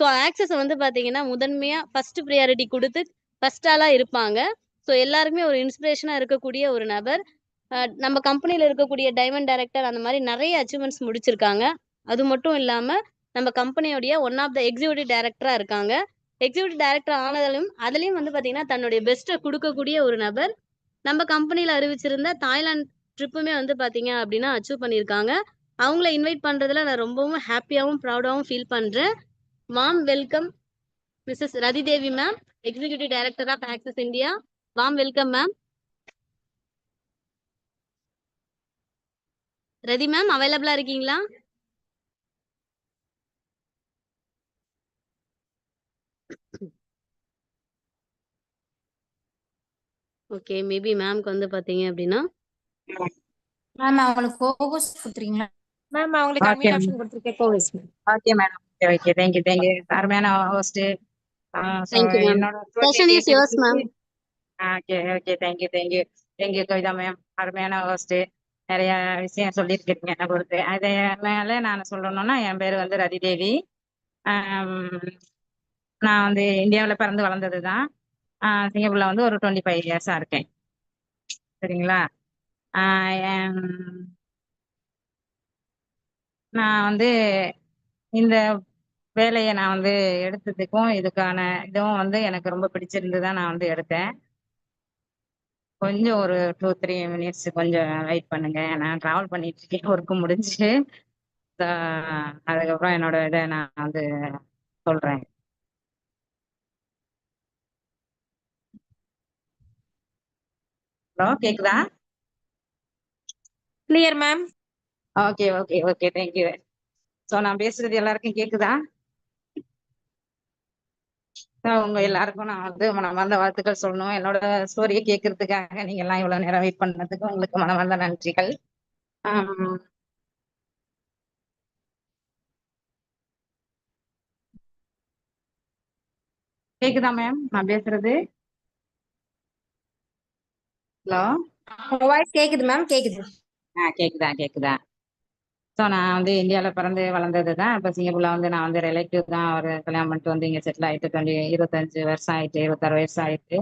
So access வந்து பார்த்தீங்கன்னா, முதன்மையா first priority குடுத்து ஃபர்ஸ்ட் ஆளா இருப்பாங்க. ஸோ எல்லாருக்குமே ஒரு இன்ஸ்பிரேஷனா இருக்கக்கூடிய ஒரு நபர். நம்ம கம்பெனில இருக்கக்கூடிய டைமண்ட் டைரக்டர் அந்த மாரி நெறைய அச்சீவ்மென்ட்ஸ் முடிச்சிருக்காங்க. அது மட்டும் இல்லாம, நம்ம கம்பெனியோடைய ஒன் ஆஃப் த எக்ஸிக்யூட்டிவ் டைரக்டரா இருக்காங்க. எக்ஸிக்யூட்டிவ் டைரக்டர் ஆனதாலும் அதிலயும் வந்து பார்த்தீங்கன்னா, தன்னுடைய பெஸ்ட்ட குடுக்கக்கூடிய ஒரு நபர். நம்ம கம்பெனில அறிவிச்சிருந்த தாய்லாந்து ட்ரிப்புமே வந்து பார்த்தீங்க அப்டின்னா, அச்சீவ் பண்ணியிருக்காங்க. அவங்கள இன்வைட் பண்றதுல நான் ரொம்பவும் ஹேப்பியாவும், ப்ரவுடாவும் ஃபீல் பண்றேன். Warm welcome Mrs Rathi Devi ma'am, executive director of Access India. Warm welcome ma'am. Rathi ma'am அவைலபிளா இருக்கீங்களா? ஓகே. மேபி மேம்க்கு வந்து பார்த்தீங்க அப்டின்னா மேம் அவங்களுக்கு ஃபோகஸ் குடுத்துறீங்களா? மேம் அவங்களுக்கு ஓகே அன்மியூட் ஆப்ஷன் கொடுத்துருக்கேன். கோவிஸ் ஓகே மேடம். ஓகே தேங்க்யூ அருமையான ஹோஸ்ட். Thank you ma'am. என்னோட session is yours ma'am. Okay thank you Kavitha ma'am. அருமையான ஹோஸ்ட். நிறைய விஷயம் சொல்லியிருக்கீங்க என்னை பொறுத்து. அதை மேல நான் சொல்லணும்னா, என் பேர் வந்து ரதி தேவி. நான் வந்து இந்தியாவில் பிறந்து வளர்ந்தது தான். சிங்கப்பூர்ல வந்து ஒரு 25 இயர்ஸா இருக்கேன். சரிங்களா? நான் வந்து இந்த வேலையை நான் வந்து எடுத்ததுக்கும் இதுக்கான இதுவும் வந்து எனக்கு ரொம்ப பிடிச்சிருந்து நான் வந்து எடுத்தேன். கொஞ்சம் ஒரு 2-3 மினிட்ஸ் கொஞ்சம் வெயிட் பண்ணுங்க. நான் டிராவல் பண்ணிட்டு இருக்கேன், ஒர்க்கு முடிஞ்சு. அதுக்கப்புறம் என்னோட இதை நான் வந்து சொல்றேன். ஹலோ, கேக்குதா? Clear ma'am. Okay thank you. So நான் பேசுறது எல்லாருக்கும் கேக்குதா? உங்க எல்லாருக்கும் நான் வந்து மனமார்ந்த வாழ்த்துக்கள் சொல்லணும். என்னோட ஸ்டோரியை கேட்கறதுக்காக நீங்க எல்லாம் இவ்வளவு நேரம் வெயிட் பண்ணதுக்கு உங்களுக்கு மனமார்ந்த நன்றிகள். கேக்குதா மேம் நான் பேசுறது? ஹலோ, வாய்ஸ் கேக்குது மேம், கேக்குது. கேக்குதா? ஸோ நான் வந்து இந்தியாவில் பிறந்து வளர்ந்தது தான். இப்போ சிங்கப்பூர்ல வந்து நான் வந்து ரிலேட்டிவ் தான். ஒரு கல்யாணம் பண்ணிட்டு வந்து இங்கே செட்டில் ஆயிட்டு 25 வருஷம் ஆயிட்டு, 26 வயசு ஆயிட்டு.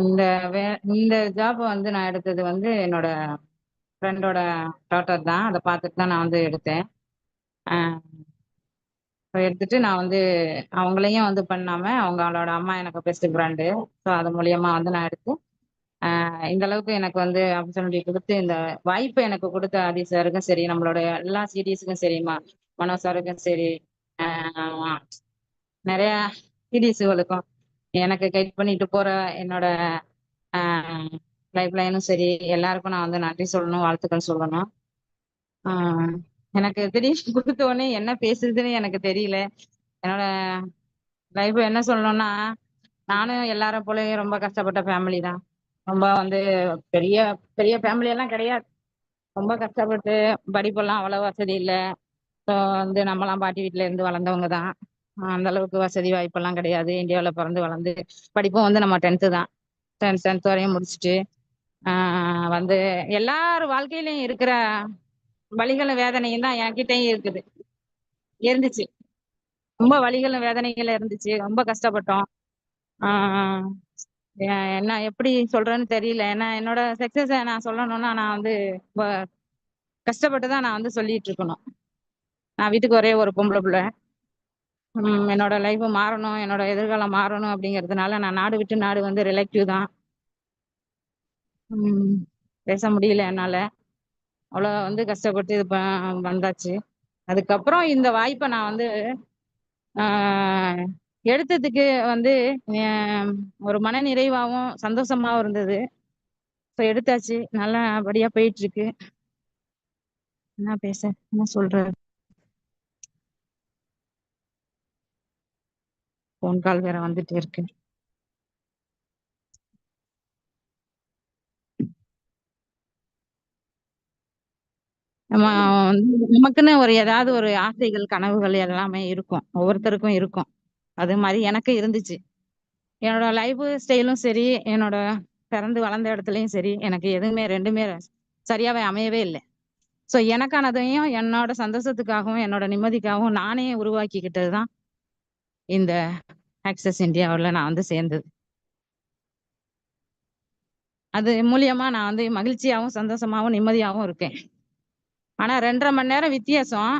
இந்த இந்த ஜாப் வந்து நான் எடுத்தது வந்து என்னோட ஃப்ரெண்டோட டாட்டர் தான். அதை பார்த்துட்டு தான் நான் வந்து எடுத்தேன். எடுத்துட்டு நான் வந்து அவங்களையும் வந்து பண்ணாம அவங்களோட அம்மா எனக்கு பெஸ்ட் ஃப்ரெண்டு. ஸோ அது மூலியமா வந்து நான் எடுத்து இந்த அளவுக்கு எனக்கு வந்து ஆப்பர்ச்சுனிட்டி கொடுத்து இந்த வாய்ப்பை எனக்கு கொடுத்த ஆதி சாருக்கும் சரி, நம்மளோட எல்லா சிடிஸுக்கும் சரிம்மா, மனோ சாருக்கும் சரி, நிறைய சிடிஸுகளுக்கும் எனக்கு கைட் பண்ணிட்டு போற என்னோட லைஃப் லைனும் சரி, எல்லாருக்கும் நான் வந்து நன்றி சொல்லணும், வாழ்த்துக்கள் சொல்லணும். எனக்கு திடீர்னு கொடுத்த உடனே என்ன பேசுறதுன்னு எனக்கு தெரியல. என்னோட லைஃப் என்ன சொல்லணும்னா, நானும் எல்லாரும் போலயும் ரொம்ப கஷ்டப்பட்ட ஃபேமிலி தான். ரொம்ப வந்து பெரிய பெரிய ஃபேமிலி எல்லாம் கிடையாது. ரொம்ப கஷ்டப்பட்டு படிப்பெல்லாம் அவ்வளவு வசதி இல்லை. ஸோ வந்து நம்மலாம் பாட்டி வீட்டுல இருந்து வளர்ந்தவங்க தான். அந்த அளவுக்கு வசதி வாய்ப்பெல்லாம் கிடையாது. இந்தியாவில் பிறந்து வளர்ந்து படிப்பும் வந்து நம்ம 10th தான். 10th வரையும் முடிச்சுட்டு வந்து எல்லார் வாழ்க்கையிலையும் இருக்கிற வலிகளும் வேதனையும் தான் என்கிட்டயும் இருந்துச்சு. ரொம்ப வலிகளும் வேதனைகள் இருந்துச்சு. ரொம்ப கஷ்டப்பட்டோம். என்ன எப்படி சொல்றேன்னு தெரியல. ஏன்னா என்னோட சக்சஸ நான் சொல்லணும்னா நான் வந்து ரொம்ப கஷ்டப்பட்டு தான் நான் வந்து சொல்லிட்டு இருக்கணும். நான் வீட்டுக்கு ஒரே ஒரு பொம்பளை பிள்ளை. என்னோட லைஃப் மாறணும், என்னோட எதிர்காலம் மாறணும் அப்படிங்கிறதுனால நான் நாடு விட்டு நாடு வந்து ரிலேட்டிவ் தான். பேச முடியல என்னால. அவ்வளோ வந்து கஷ்டப்பட்டு இது வந்தாச்சு. அதுக்கப்புறம் இந்த வாய்ப்பை நான் வந்து எடுத்ததுக்கு வந்து ஒரு மன நிறைவாகவும் சந்தோஷமாவும் இருந்தது. இப்போ எடுத்தாச்சு, நல்லபடியா போயிட்டு இருக்கு. என்ன பேச, என்ன சொல்ற? போன் கால் வேற வந்துட்டே இருக்கு. நம்ம நமக்குன்னு ஒரு ஏதாவது ஒரு ஆசைகள், கனவுகள் எல்லாமே இருக்கும். ஒவ்வொருத்தருக்கும் இருக்கும். அது மாதிரி எனக்கு இருந்துச்சு. என்னோட லைஃப் ஸ்டைலும் சரி, என்னோட பிறந்து வளர்ந்த இடத்துலயும் சரி, எனக்கு எதுவுமே ரெண்டுமே சரியாவே அமையவே இல்லை. ஸோ எனக்கானதையும் என்னோட சந்தோஷத்துக்காகவும் என்னோட நிம்மதிக்காகவும் நானே உருவாக்கிக்கிட்டது தான் இந்த ஆக்சஸ் இந்தியாவில் நான் வந்து சேர்ந்தது. அது மூலியமா நான் வந்து மகிழ்ச்சியாகவும் சந்தோஷமாகவும் நிம்மதியாகவும் இருக்கேன். ஆனா 2.5 மணி நேரம் வித்தியாசம்.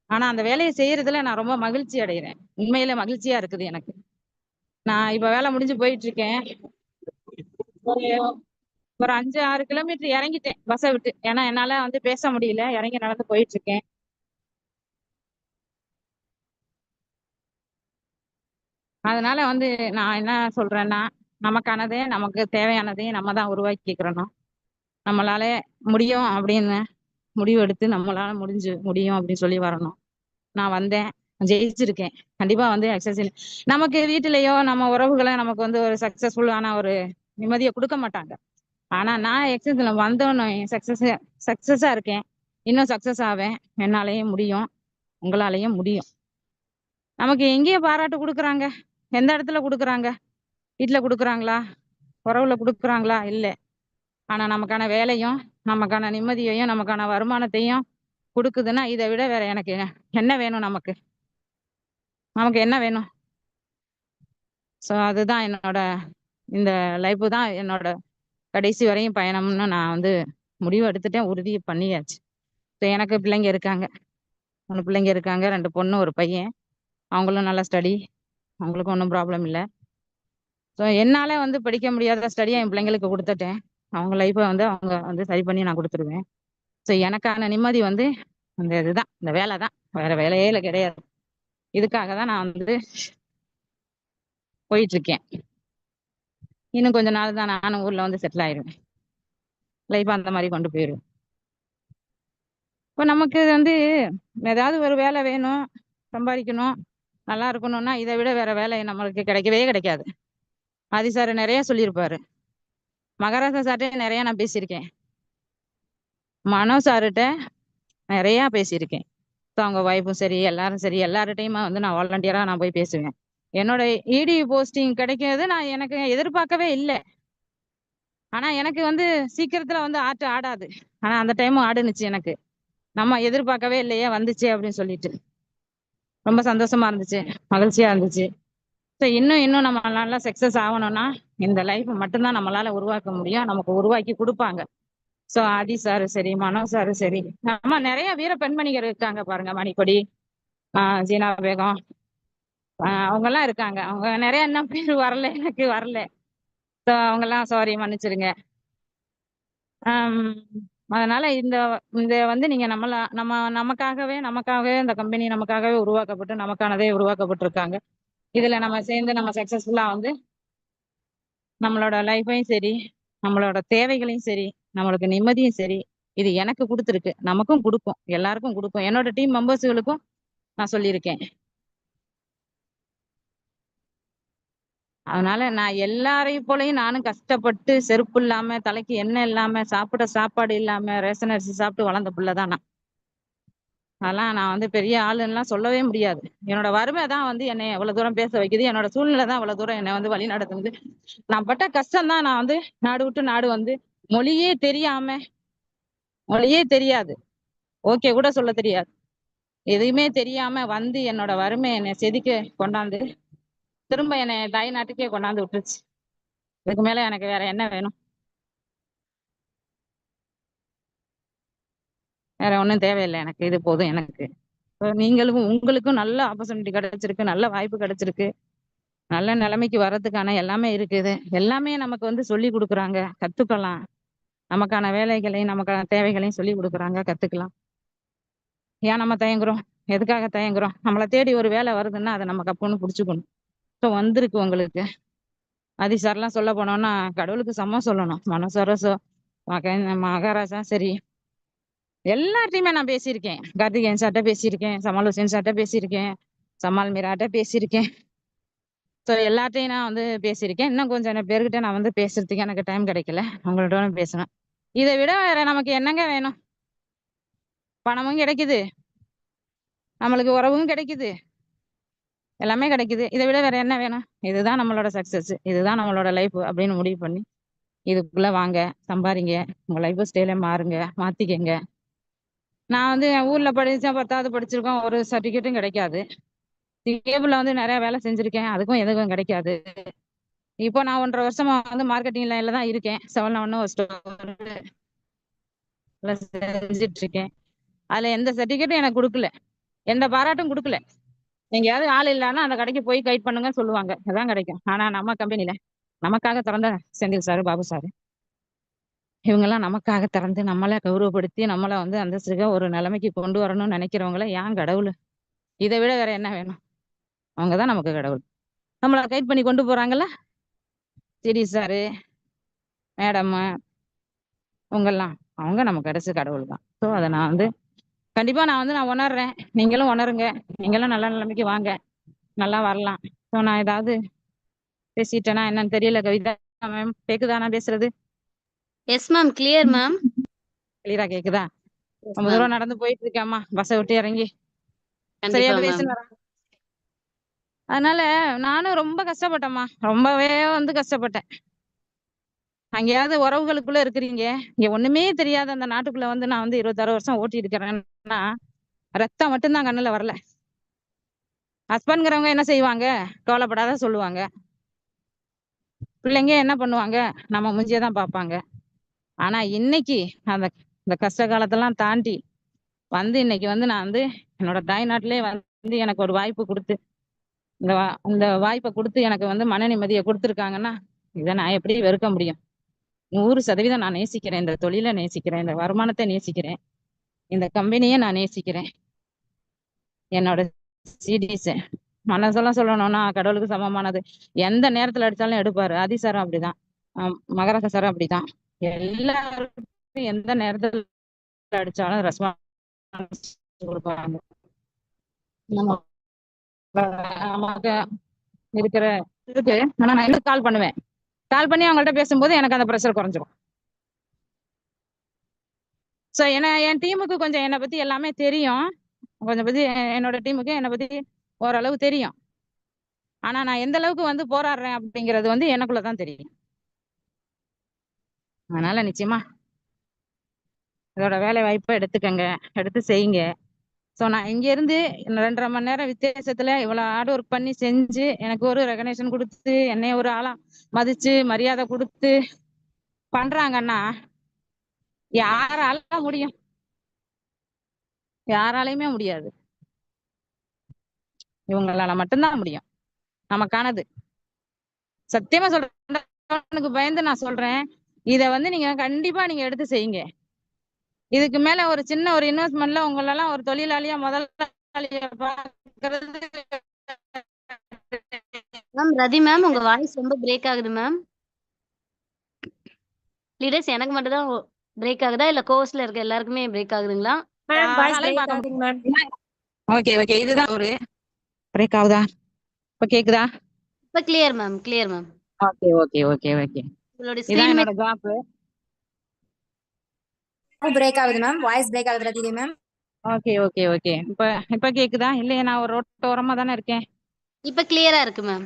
ஆனா அந்த வேலையை செய்யறதுல நான் ரொம்ப மகிழ்ச்சி அடைகிறேன். உண்மையில மகிழ்ச்சியா இருக்குது எனக்கு. நான் இப்ப வேலை முடிஞ்சு போயிட்டு இருக்கேன். ஒரு ஒரு 5-6 கிலோமீட்டர் இறங்கிட்டேன் பஸ்ஸை விட்டு. ஏன்னா என்னால வந்து பேச முடியல, இறங்கி நடந்து போயிட்டு இருக்கேன். அதனால வந்து நான் என்ன சொல்றேன்னா, நமக்கானதே நமக்கு தேவையானதையும் நம்ம தான் உருவாக்கிக்கிறணும். நம்மளால முடியும் அப்படின்னு முடிவு எடுத்து நம்மளால முடியும் அப்படின்னு சொல்லி வரணும். நான் வந்தேன், ஜெயிச்சிருக்கேன். கண்டிப்பா வந்து எக்ஸசைஸ் நமக்கு வீட்டிலேயோ நம்ம உறவுகளை நமக்கு வந்து ஒரு சக்சஸ்ஃபுல்லான ஒரு நிம்மதியை கொடுக்க மாட்டாங்க. ஆனா நான் எக்ஸசைஸ்ல வந்தோன்னு சக்சஸா இருக்கேன். இன்னும் சக்சஸ் ஆவேன். என்னாலையும் முடியும், உங்களாலையும் முடியும். நமக்கு எங்கேயே பாராட்டு கொடுக்குறாங்க? எந்த இடத்துல கொடுக்குறாங்க? வீட்டுல கொடுக்குறாங்களா? உறவுல கொடுக்குறாங்களா? இல்லை. ஆனா நமக்கான வேலையும் நமக்கான நிம்மதியையும் நமக்கான வருமானத்தையும் கொடுக்குதுன்னா இதை விட வேற எனக்கு என்ன வேணும்? நமக்கு என்ன வேணும்? ஸோ அதுதான் என்னோட இந்த லைஃப் தான் என்னோட கடைசி வரையும் பயணம்னு நான் வந்து முடிவு எடுத்துட்டேன், உறுதி பண்ணியாச்சு. ஸோ எனக்கு பிள்ளைங்க இருக்காங்க, 3 பிள்ளைங்க இருக்காங்க, 2 பொண்ணு 1 பையன். அவங்களும் நல்லா ஸ்டடி, அவங்களுக்கும் ஒன்றும் ப்ராப்ளம் இல்லை. ஸோ என்னால வந்து படிக்க முடியாத ஸ்டடியை என் பிள்ளைங்களுக்கு கொடுத்துட்டேன். அவங்க லைஃப்பை வந்து அவங்க வந்து சரி பண்ணி நான் கொடுத்துருவேன். ஸோ எனக்கான நிம்மதி வந்து இந்த இதுதான், இந்த வேலை தான், வேற வேலையே இல்லை, கிடையாது. இதுக்காக தான் நான் வந்து போயிட்டு இருக்கேன். இன்னும் கொஞ்ச நாள் தான் நானும் ஊர்ல வந்து செட்டில் ஆயிடுவேன். லைஃப் அந்த மாதிரி கொண்டு போயிடுவேன். இப்போ நமக்கு வந்து ஏதாவது ஒரு வேலை வேணும், சம்பாதிக்கணும், நல்லா இருக்கணும்னா இதை விட வேற வேலை நம்மளுக்கு கிடைக்கவே கிடைக்காது. ஆதி சார் நிறைய சொல்லியிருப்பாரு. மகாராஜா சார்கிட்ட நிறைய நான் பேசியிருக்கேன். மனோ சார்கிட்ட நிறைய பேசியிருக்கேன். ஸோ அவங்க ஒய்ஃபும் சரி, எல்லாரும் சரி, எல்லார்கிட்டையுமா வந்து நான் வாலண்டியரா நான் போய் பேசுவேன். என்னோட இடி போஸ்டிங் கிடைக்கிறது நான் எனக்கு எதிர்பார்க்கவே இல்லை. ஆனா எனக்கு வந்து சீக்கிரத்துல வந்து ஆடாது. ஆனா அந்த டைமும் ஆடுனுச்சு. எனக்கு நம்ம எதிர்பார்க்கவே இல்லையே, வந்துச்சு அப்படின்னு சொல்லிட்டு ரொம்ப சந்தோஷமா இருந்துச்சு, மகிழ்ச்சியா இருந்துச்சு. ஸோ இன்னும் நம்ம நல்லா சக்சஸ் ஆகணும்னா இந்த லைஃப் மட்டும்தான் நம்மளால உருவாக்க முடியும், நமக்கு உருவாக்கி கொடுப்பாங்க. ஸோ ஆதி சாரு சரி, மனோ சாரு சரி, நம்ம நிறைய வீர பெண்மணிகள் இருக்காங்க பாருங்க. மணிக்கொடி, ஜீனா பேகம், அவங்க எல்லாம் இருக்காங்க. அவங்க நிறைய என்ன பேர் வரல, எனக்கு வரல. ஸோ அவங்கெல்லாம் சாரி, மன்னிச்சிருங்க. அதனால இந்த இந்த வந்து நீங்க நமக்காகவே இந்த கம்பெனி நமக்காகவே உருவாக்கப்பட்டு நமக்கானதே உருவாக்கப்பட்டிருக்காங்க. இதுல நம்ம சேர்ந்து நம்ம சக்சஸ்ஃபுல்லா வந்து நம்மளோட லைஃபையும் சரி, நம்மளோட தேவைகளையும் சரி, நம்மளுக்கு நிம்மதியும் சரி, இது எனக்கு கொடுத்துருக்கு, நமக்கும் கொடுக்கும், எல்லாருக்கும் கொடுக்கும். என்னோட டீம் மெம்பர்ஸ்களுக்கும் நான் சொல்லியிருக்கேன். அதனால நான் எல்லாரையும் போலயும் நானும் கஷ்டப்பட்டு செருப்பு இல்லாம, தலைக்கு எண்ணெய் இல்லாம, சாப்பிட சாப்பாடு இல்லாம, ரேஷன் அரிசி சாப்பிட்டு வளர்ந்த பிள்ளைதான் நான். அதெல்லாம் நான் வந்து பெரிய ஆளுன்னெலாம் சொல்லவே முடியாது. என்னோட வறுமை தான் வந்து என்னை எவ்வளவு தூரம் பேச வைக்குது. என்னோட சூழ்நிலை தான் இவ்வளவு தூரம் என்னை வந்து வழி நடத்துது. நான் பட்ட கஷ்டம் தான் நான் வந்து நாடு விட்டு நாடு வந்து மொழியே தெரியாது, ஓகே கூட சொல்ல தெரியாது, எதுவுமே தெரியாம வந்து என்னோட வறுமை என்னை செதுக்க கொண்டாந்து திரும்ப என்னை தாய் நாட்டுக்கே கொண்டாந்து விட்டுருச்சு. இதுக்கு மேல எனக்கு வேற என்ன வேணும்? வேற ஒன்றும் தேவையில்லை எனக்கு, இது போதும் எனக்கு. உங்களுக்கும் நல்ல ஆப்பர்ச்சுனிட்டி கிடைச்சிருக்கு, நல்ல வாய்ப்பு கிடைச்சிருக்கு, நல்ல நிலைமைக்கு வர்றதுக்கான எல்லாமே இருக்குது. எல்லாமே நமக்கு வந்து சொல்லி கொடுக்குறாங்க, கத்துக்கலாம். நமக்கான வேலைகளையும் நமக்கான தேவைகளையும் சொல்லி கொடுக்குறாங்க, கத்துக்கலாம். ஏன் நம்ம தயங்குறோம்? எதுக்காக தயங்குறோம்? நம்மளை தேடி ஒரு வேலை வருதுன்னா அதை நம்ம கப்புன்னு பிடிச்சுக்கணும். ஸோ வந்திருக்கு உங்களுக்கு. ஆதி சார்லாம் சொல்ல போனோம்னா கடவுளுக்கு சமம் சொல்லணும். மனசரசோ மகாராஜா சரி, எல்லார்ட்டையுமே நான் பேசியிருக்கேன். கார்த்திகேயன் சார்ட்ட பேசியிருக்கேன், சமால் ஹுசேன் சார்ட்ட பேசியிருக்கேன், சமால் மீராட்ட பேசியிருக்கேன். ஸோ எல்லார்ட்டையும் நான் வந்து பேசியிருக்கேன். இன்னும் கொஞ்சம் பேர்கிட்ட நான் வந்து பேசுறதுக்கு எனக்கு டைம் கிடைக்கல, அவங்கள்ட்ட பேசுவேன். இதை விட வேற நமக்கு என்னங்க வேணும்? பணமும் கிடைக்குது, நம்மளுக்கு உறவும் கிடைக்குது, எல்லாமே கிடைக்குது. இதை விட வேற என்ன வேணும்? இதுதான் நம்மளோட சக்சஸ், இதுதான் நம்மளோட லைஃப் அப்படின்னு முடிவு பண்ணி இதுக்குள்ள வாங்க, சம்பாதிங்க, உங்க லைஃப் ஸ்டைல மாறுங்க, மாத்திக்கங்க. நான் வந்து என் ஊர்ல படிச்சேன், 10வது படிச்சிருக்கோம், ஒரு சர்டிஃபிகேட்டும் கிடைக்காது. கேபிள்ல வந்து நிறைய வேலை செஞ்சிருக்கேன், அதுக்கும் எதுவும் கிடைக்காது. இப்போ நான் 1.5 வருஷமா வந்து மார்க்கெட்டிங் லைன்ல தான் இருக்கேன். 711 ஒரு ஸ்டோர்ல செஞ்சுட்டு இருக்கேன். அதுல எந்த சர்டிஃபிகேட்டும் எனக்கு கொடுக்கல, எந்த பாராட்டும் கொடுக்கல. எங்கேயாவது ஆள் இல்லைன்னா அந்த கடைக்கு போய் கைட் பண்ணுங்க சொல்லுவாங்க, அதான் கிடைக்கும். ஆனா நம்ம கம்பெனில நமக்காக திறந்த செந்தில் சார், பாபு சார், இவங்கெல்லாம் நமக்காக திறந்து நம்மளை கௌரவப்படுத்தி நம்மளை வந்து அந்த ஒரு நிலைமைக்கு கொண்டு வரணும்னு நினைக்கிறவங்கள ஏன் கடவுள், இதை விட வேற என்ன வேணும்? அவங்கதான் நமக்கு கடவுள். நம்மளை கைட் பண்ணி கொண்டு போறாங்கல்ல, சிடி சாரு, மேடம், இவங்கெல்லாம், அவங்க நமக்கு கிடைச்ச கடவுள் தான். ஸோ அதை நான் வந்து கண்டிப்பா நான் உணர்றேன், நீங்களும் உணருங்க. நீங்களும் நல்ல நிலைமைக்கு வாங்க, நல்லா வரலாம். ஸோ நான் ஏதாவது பேசிட்டேனா என்னன்னு தெரியல. கவிதா மேம், கேக்குதா நான் பேசுறது? Yes ma'am, clear ma'am. கிளியரா கேக்குதா? ரொம்ப தூரம் நடந்து போயிட்டு இருக்கேம்மா, பஸ்ஸை விட்டு இறங்கி. சரியா கண்டிப்பா மேம். பேசுன்னு வரேன். அதனால நானும் ரொம்ப கஷ்டப்பட்டேம்மா, ரொம்பவே வந்து கஷ்டப்பட்டேன். அங்கேயாவது உறவுகளுக்குள்ள இருக்கிறீங்க, இங்க ஒண்ணுமே தெரியாத அந்த நாட்டுக்குள்ள வந்து நான் வந்து 26 வருஷம் ஓட்டி இருக்கிறேன்னா ரத்தம் மட்டும்தான் கண்ணுல வரல. ஹஸ்பண்ட்ங்கிறவங்க என்ன செய்வாங்க? கவலைப்படாத சொல்லுவாங்க. பிள்ளைங்க என்ன பண்ணுவாங்க? நம்ம மூஞ்சியை தான் பார்ப்பாங்க. ஆனா இன்னைக்கு அந்த இந்த கஷ்ட காலத்தெல்லாம் தாண்டி வந்து இன்னைக்கு வந்து நான் வந்து என்னோட தாய்நாட்டிலே வந்து எனக்கு ஒரு வாய்ப்பு கொடுத்து இந்த வாய்ப்பை கொடுத்து எனக்கு வந்து மன நிம்மதியை கொடுத்துருக்காங்கன்னா இதை நான் எப்படி வெறுக்க முடியும்? 100% நான் நேசிக்கிறேன், இந்த தொழிலை நேசிக்கிறேன், இந்த வருமானத்தை நேசிக்கிறேன், இந்த கம்பெனியை நான் நேசிக்கிறேன். என்னோட சிடிஸ் மனசெல்லாம் சொல்லணும்னா கடவுளுக்கு சமமானது. எந்த நேரத்துல அடிச்சாலும் எடுப்பாரு. ஆதி சாரும் அப்படிதான், மகராஜ சாரும் அப்படிதான். எல்லாருக்கும் எந்த நேரத்துல அடிச்சாலும் ரெஸ்பான்ஸ் கொடுப்பாங்க. நமக்கு இருக்கிற இருக்கு. ஆனா நான் இன்னும் கால் பண்ணுவேன், கால் பண்ணி அவங்கள்ட்ட பேசும்போது எனக்கு அந்த ப்ரெஷர் குறைஞ்சிரும். ஸோ என் டீமுக்கு கொஞ்சம் என்னை பத்தி எல்லாமே தெரியும், கொஞ்சம் பத்தி என்னோட டீமுக்கு என்னை பத்தி ஓரளவு தெரியும். ஆனா நான் எந்த அளவுக்கு வந்து போராடுறேன் அப்படிங்கிறது வந்து எனக்குள்ளதான் தெரியும். அதனால நிச்சயமா இதோட வேலை வாய்ப்பை எடுத்துக்கங்க, எடுத்து செய்யுங்க. ஸோ நான் இங்க இருந்து 2.5 மணி நேரம் வித்தியாசத்துல இவ்வளவு ஹார்ட் ஒர்க் பண்ணி செஞ்சு எனக்கு ஒரு ரெகனேஷன் கொடுத்து என்னைய ஒரு ஆளா மதிச்சு மரியாதை கொடுத்து பண்றாங்கன்னா யாரால முடியும்? யாராலையுமே முடியாது. இவங்களால மட்டும்தான் முடியும் நமக்கானது. சத்தியமா சொல்றேன், பயந்து நான் சொல்றேன், இத வந்து நீங்க கண்டிப்பா நீங்க எடுத்து செய்யுங்க. இதுக்கு மேல ஒரு சின்ன ஒரு இன்வெஸ்ட்மெண்ட்ல உங்களெல்லாம் ஒரு தொழிலாளியா முதலாளியா பாக்குறது. மேம் ரதி மேம், உங்க வாய்ஸ் ரொம்ப பிரேக் ஆகுது மேம். லீடர்ஸ் எனக்கு மட்டும் தான் பிரேக் ஆகுதா இல்ல கோர்ஸ்ல இருக்க எல்லாருக்குமே பிரேக் ஆகுதுங்களா? மேம் வாய்ஸ் யாராலையும் பிரேக் பார்க்க ஆகுதுங்க மேம். ஓகே ஓகே, இதுதான் ஒரு பிரேக் ஆகுதா? இப்ப கேக்குதா? இப்ப clear ma'am, clear ma'am. Okay okay okay okay, உங்களோட இதான் ஸ்கிரீன் என்னோட ஜாப். பிரேக் ஆகுது மேம், வாய்ஸ் பிரேக் ஆகுது ரதி மேம். ஓகே ஓகே ஓகே, இப்ப கேக்குதா? இல்லையா, நான் ஒரு ரோட்டோரமா தானே இருக்கேன். இப்ப கிளியரா இருக்கு மேம்.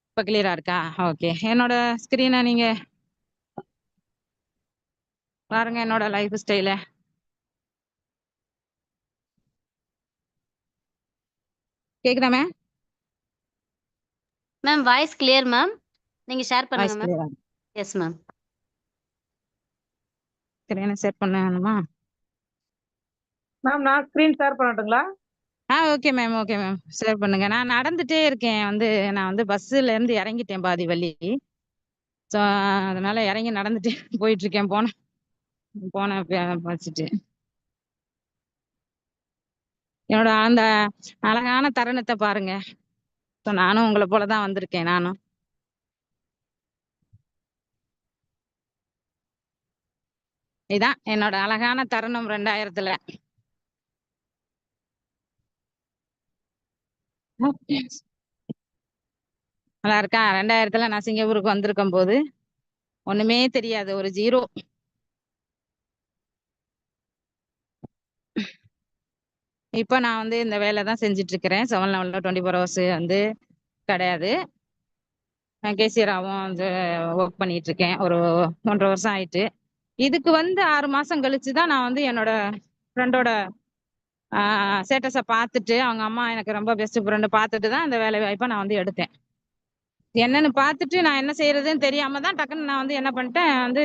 இப்ப கிளியரா இருக்கா? ஓகே, என்னோட ஸ்கிரீனை நீங்க பாருங்க, என்னோட லைஃப் ஸ்டைல. கேக்குதா ma'am? Ma'am voice clear ma'am. நீங்க ஷேர் பண்ணுங்க வாய்ஸ் மேம். கிளியரா? Yes ma'am. ஸ்கிரீனை ஷேர் பண்ணணுமா? மேம் நான் ஸ்கிரீன் ஷேர் பண்ணட்டுங்களா? Okay ma'am, okay ma'am, share பண்ணுங்க. நான் நடந்துட்டே இருக்கேன், நான் வந்து பஸ்ல இருந்து இறங்கிட்டேன் பாதி வழி. ஸோ அதனால இறங்கி நடந்துட்டு போயிட்டு இருக்கேன். போன வச்சுட்டு என்னோட அந்த அழகான தருணத்தை பாருங்க. ஸோ நானும் உங்களை போலதான் வந்திருக்கேன். நானும் இதான் என்னோட அழகான தருணம் 2000-ல. நல்லா இருக்கா? 2000-ல நான் சிங்கப்பூருக்கு வந்திருக்கும் போது ஒண்ணுமே தெரியாது, ஒரு ஜீரோ. இப்ப நான் வந்து இந்த வேலை தான் செஞ்சுட்டு இருக்கிறேன். 7-Eleven 24 hours வந்து கிடையாது. நான் கேசியராகவும் வந்து ஒர்க் பண்ணிட்டு இருக்கேன், ஒரு 1.5 வருஷம் ஆயிட்டு. இதுக்கு வந்து 6 மாசம் கழிச்சுதான் நான் வந்து என்னோட ஃப்ரெண்டோட ஸ்டேட்டஸை பார்த்துட்டு அவங்க அம்மா எனக்கு ரொம்ப பெஸ்ட் ஃப்ரெண்டு பார்த்துட்டு தான் இந்த வேலை வாய்ப்பை நான் வந்து எடுத்தேன். என்னன்னு பார்த்துட்டு நான் என்ன செய்யறதுன்னு தெரியாம தான் டக்குன்னு நான் வந்து என்ன பண்ணிட்டேன் வந்து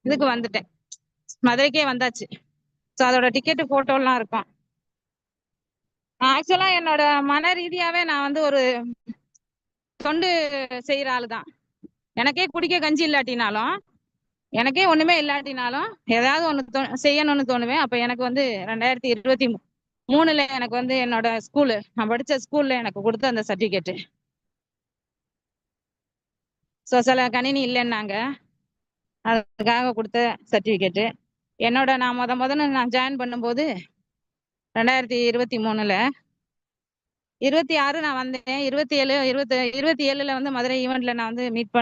இதுக்கு வந்துட்டேன், மதுரைக்கே வந்தாச்சு. ஸோ அதோட டிக்கெட்டு ஃபோட்டோலாம் இருக்கும். ஆக்சுவலா என்னோட மன ரீதியாவே நான் வந்து ஒரு தொண்டு செய்யற ஆளு தான். எனக்கே குடிக்க கஞ்சி இல்லாட்டினாலும், எனக்கே ஒண்ணுமே இல்லாட்டினாலும் ஏதாவது ஒண்ணு செய்யணும்னு தோணுவேன். அப்ப எனக்கு வந்து 2023ல எனக்கு வந்து என்னோட ஸ்கூலு, நான் படிச்ச ஸ்கூல்ல எனக்கு கொடுத்த அந்த சர்டிபிகேட்டு. ஸோ சில கணினி இல்லைன்னாங்க, அதுக்காக கொடுத்த சர்டிபிகேட்டு. என்னோட நான் முதல்ல நான் ஜாயின் பண்ணும்போது 2023ல 26 நான் வந்தேன். 27ல வந்து மதுரை ஈவெண்ட்ல நான் வந்து மீட்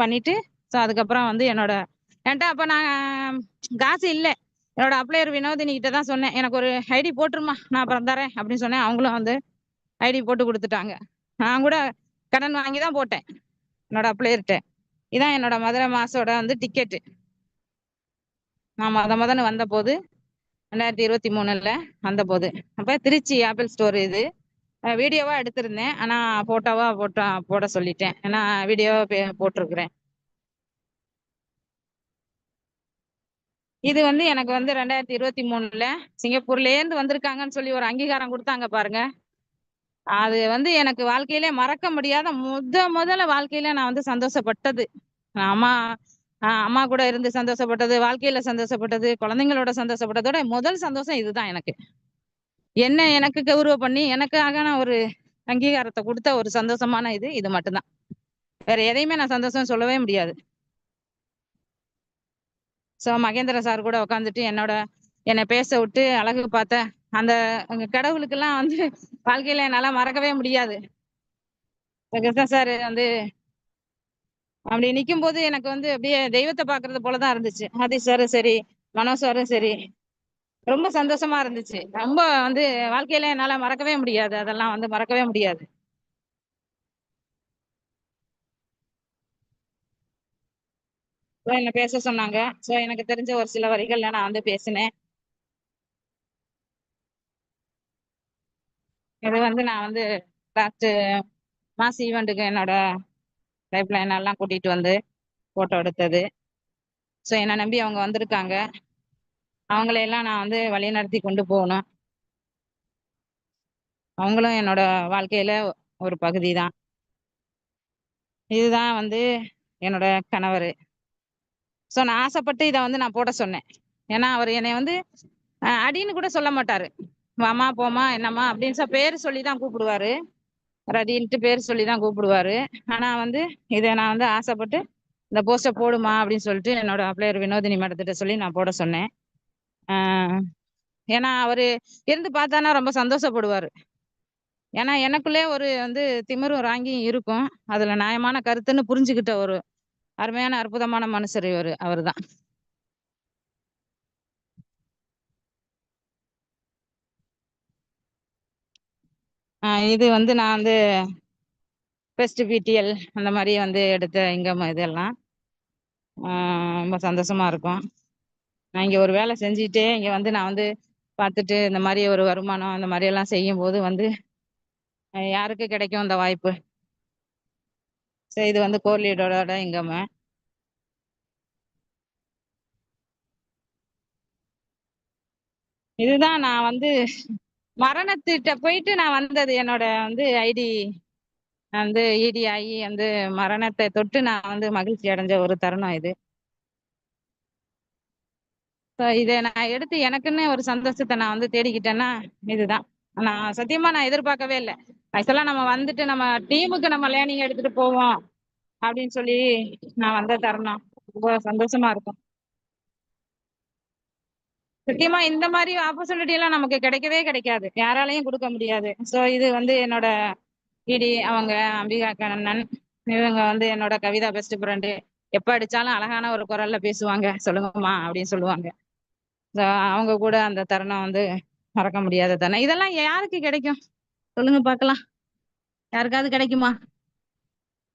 பண்ணிட்டு ஸோ அதுக்கப்புறம் வந்து என்கிட்ட அப்ப நான் காசு இல்லை. என்னோட அப்ளையர் வினோதினி கிட்ட தான் சொன்னேன், எனக்கு ஒரு ஐடி போட்டுருமா, நான் அப்புறம் தரேன் அப்படின்னு சொன்னேன். அவங்களும் வந்து ஐடி போட்டு கொடுத்துட்டாங்க. நான் கூட கடன் வாங்கி தான் போட்டேன் என்னோட அப்ளையர்கிட்ட. இதான் என்னோட மதுரை மாசோட வந்து டிக்கெட்டு. நான் முதன்னு வந்த போது 2023ல வந்த போது அப்ப திருச்சி ஆப்பிள் ஸ்டோர் இது வீடியோவா எடுத்திருந்தேன். ஆனா போட்டோவா போட சொல்லிட்டேன், ஏன்னா வீடியோவா போட்டிருக்கிறேன். இது வந்து எனக்கு வந்து 2023ல சிங்கப்பூர்ல இருந்து வந்திருக்காங்கன்னு சொல்லி ஒரு அங்கீகாரம் கொடுத்தாங்க பாருங்க. அது வந்து எனக்கு வாழ்க்கையிலே மறக்க முடியாத முதல்ல வாழ்க்கையில நான் வந்து சந்தோஷப்பட்டது. அம்மா அம்மா கூட இருந்து சந்தோஷப்பட்டது, வாழ்க்கையில சந்தோஷப்பட்டது, குழந்தைங்களோட சந்தோஷப்பட்டதோட முதல் சந்தோஷம் இதுதான் எனக்கு. எனக்கு கௌரவ பண்ணி எனக்காக நான் ஒரு அங்கீகாரத்தை கொடுத்த ஒரு சந்தோஷமான இது மட்டும்தான். வேற எதையுமே நான் சந்தோஷம் சொல்லவே முடியாது. ஸோ மகேந்திர சார் கூட உட்காந்துட்டு என்னை பேச விட்டு அழகு பார்த்த அந்த கடவுளுக்கெல்லாம் வந்து வாழ்க்கையில என்னால மறக்கவே முடியாது. கிருஷ்ண சார் வந்து அப்படி நிற்கும் போது எனக்கு வந்து அப்படியே தெய்வத்தை பார்க்கறது போலதான் இருந்துச்சு. ஆதி சாரும் சரி, மனோ சாரும் சரி, ரொம்ப சந்தோஷமா இருந்துச்சு. ரொம்ப வந்து வாழ்க்கையில என்னால மறக்கவே முடியாது, அதெல்லாம் வந்து மறக்கவே முடியாது. என்ன பேச சொன்னாங்க. ஸோ எனக்கு தெரிஞ்ச ஒரு சில வரிகள்ல நான் வந்து பேசினேன். இது வந்து நான் வந்து லாஸ்ட் மாஸ் ஈவெண்ட்டுக்கு என்னோட லைஃப் லைன் எல்லாம் கூட்டிட்டு வந்து போட்டோ எடுத்தது. ஸோ என்னை நம்பி அவங்க வந்திருக்காங்க, அவங்களையெல்லாம் நான் வந்து வழி நடத்தி கொண்டு போகணும். அவங்களும் என்னோட வாழ்க்கையில ஒரு பகுதி தான். இதுதான் வந்து என்னோட கணவர். ஸோ நான் ஆசைப்பட்டு இதை வந்து நான் போட சொன்னேன். ஏன்னா அவர் என்னை வந்து அடின்னு கூட சொல்ல மாட்டாரு, வாமா போமா என்னம்மா அப்படின்னு பேர் சொல்லி தான் கூப்பிடுவாரு, ரதின்ட்டு பேர் சொல்லி தான் கூப்பிடுவாரு. ஆனா வந்து இதை நான் வந்து ஆசைப்பட்டு இந்த போஸ்டர் போடுமா அப்படின்னு சொல்லிட்டு என்னோட அப்ளையர் வினோதினி மேடத்திட்ட சொல்லி நான் போட சொன்னேன். ஏன்னா அவரு இருந்து பார்த்தானா ரொம்ப சந்தோஷப்படுவாரு. ஏன்னா எனக்குள்ளே ஒரு வந்து திமிரும் ராங்கியும் இருக்கும், அதுல நியாயமான கருத்துன்னு புரிஞ்சுக்கிட்ட ஒரு அருமையான அற்புதமான மனுஷர் அவர்தான். இது வந்து நான் வந்து பெஸ்ட் பிடிஎல் அந்த மாதிரி வந்து எடுத்த இங்கம் இதெல்லாம் ரொம்ப சந்தோஷமா இருக்கும். நான் இங்க ஒரு வேலை செஞ்சுட்டே இங்க வந்து நான் வந்து பார்த்துட்டு இந்த மாதிரி ஒரு வருமானம் அந்த மாதிரி எல்லாம் செய்யும் போது வந்து யாருக்கு கிடைக்கும் இந்த வாய்ப்பு? இது வந்து கோர் லீடரோட இங்கம். இதுதான் நான் வந்து மரணத்திட்ட போயிட்டு நான் வந்தது. என்னோட வந்து ஐடி வந்து இடி ஆகி வந்து மரணத்தை தொட்டு நான் வந்து மகிழ்ச்சி அடைஞ்ச ஒரு தருணம் இது. இதை நான் எடுத்து எனக்குன்னு ஒரு சந்தோஷத்தை நான் வந்து தேடிக்கிட்டேன்னா இதுதான். நான் சத்தியமா நான் எதிர்பார்க்கவே இல்லை. ஆக்சுவலா நம்ம வந்துட்டு நம்ம டீமுக்கு நம்ம லேர்னிங் எடுத்துட்டு போவோம் அப்படின்னு சொல்லி நான் வந்த தருணம் ரொம்ப சந்தோஷமா இருக்கும். சத்தியமா இந்த மாதிரி ஆப்பர்ச்சுனிட்டி எல்லாம் நமக்கு கிடைக்கவே கிடைக்காது, யாராலையும் கொடுக்க முடியாது. ஸோ இது வந்து என்னோட இடி அவங்க அம்பிகா கண்ணன், இவங்க வந்து என்னோட கவிதா பெஸ்ட் ஃப்ரெண்டு. எப்ப அடிச்சாலும் அழகான ஒரு குரல்ல பேசுவாங்க, சொல்லுங்கம்மா அப்படின்னு சொல்லுவாங்க. அவங்க கூட அந்த தருணம் வந்து மறக்க முடியாத தருணம். இதெல்லாம் யாருக்கு கிடைக்கும் சொல்லுங்க பார்க்கலாம்? யாருக்காவது கிடைக்குமா?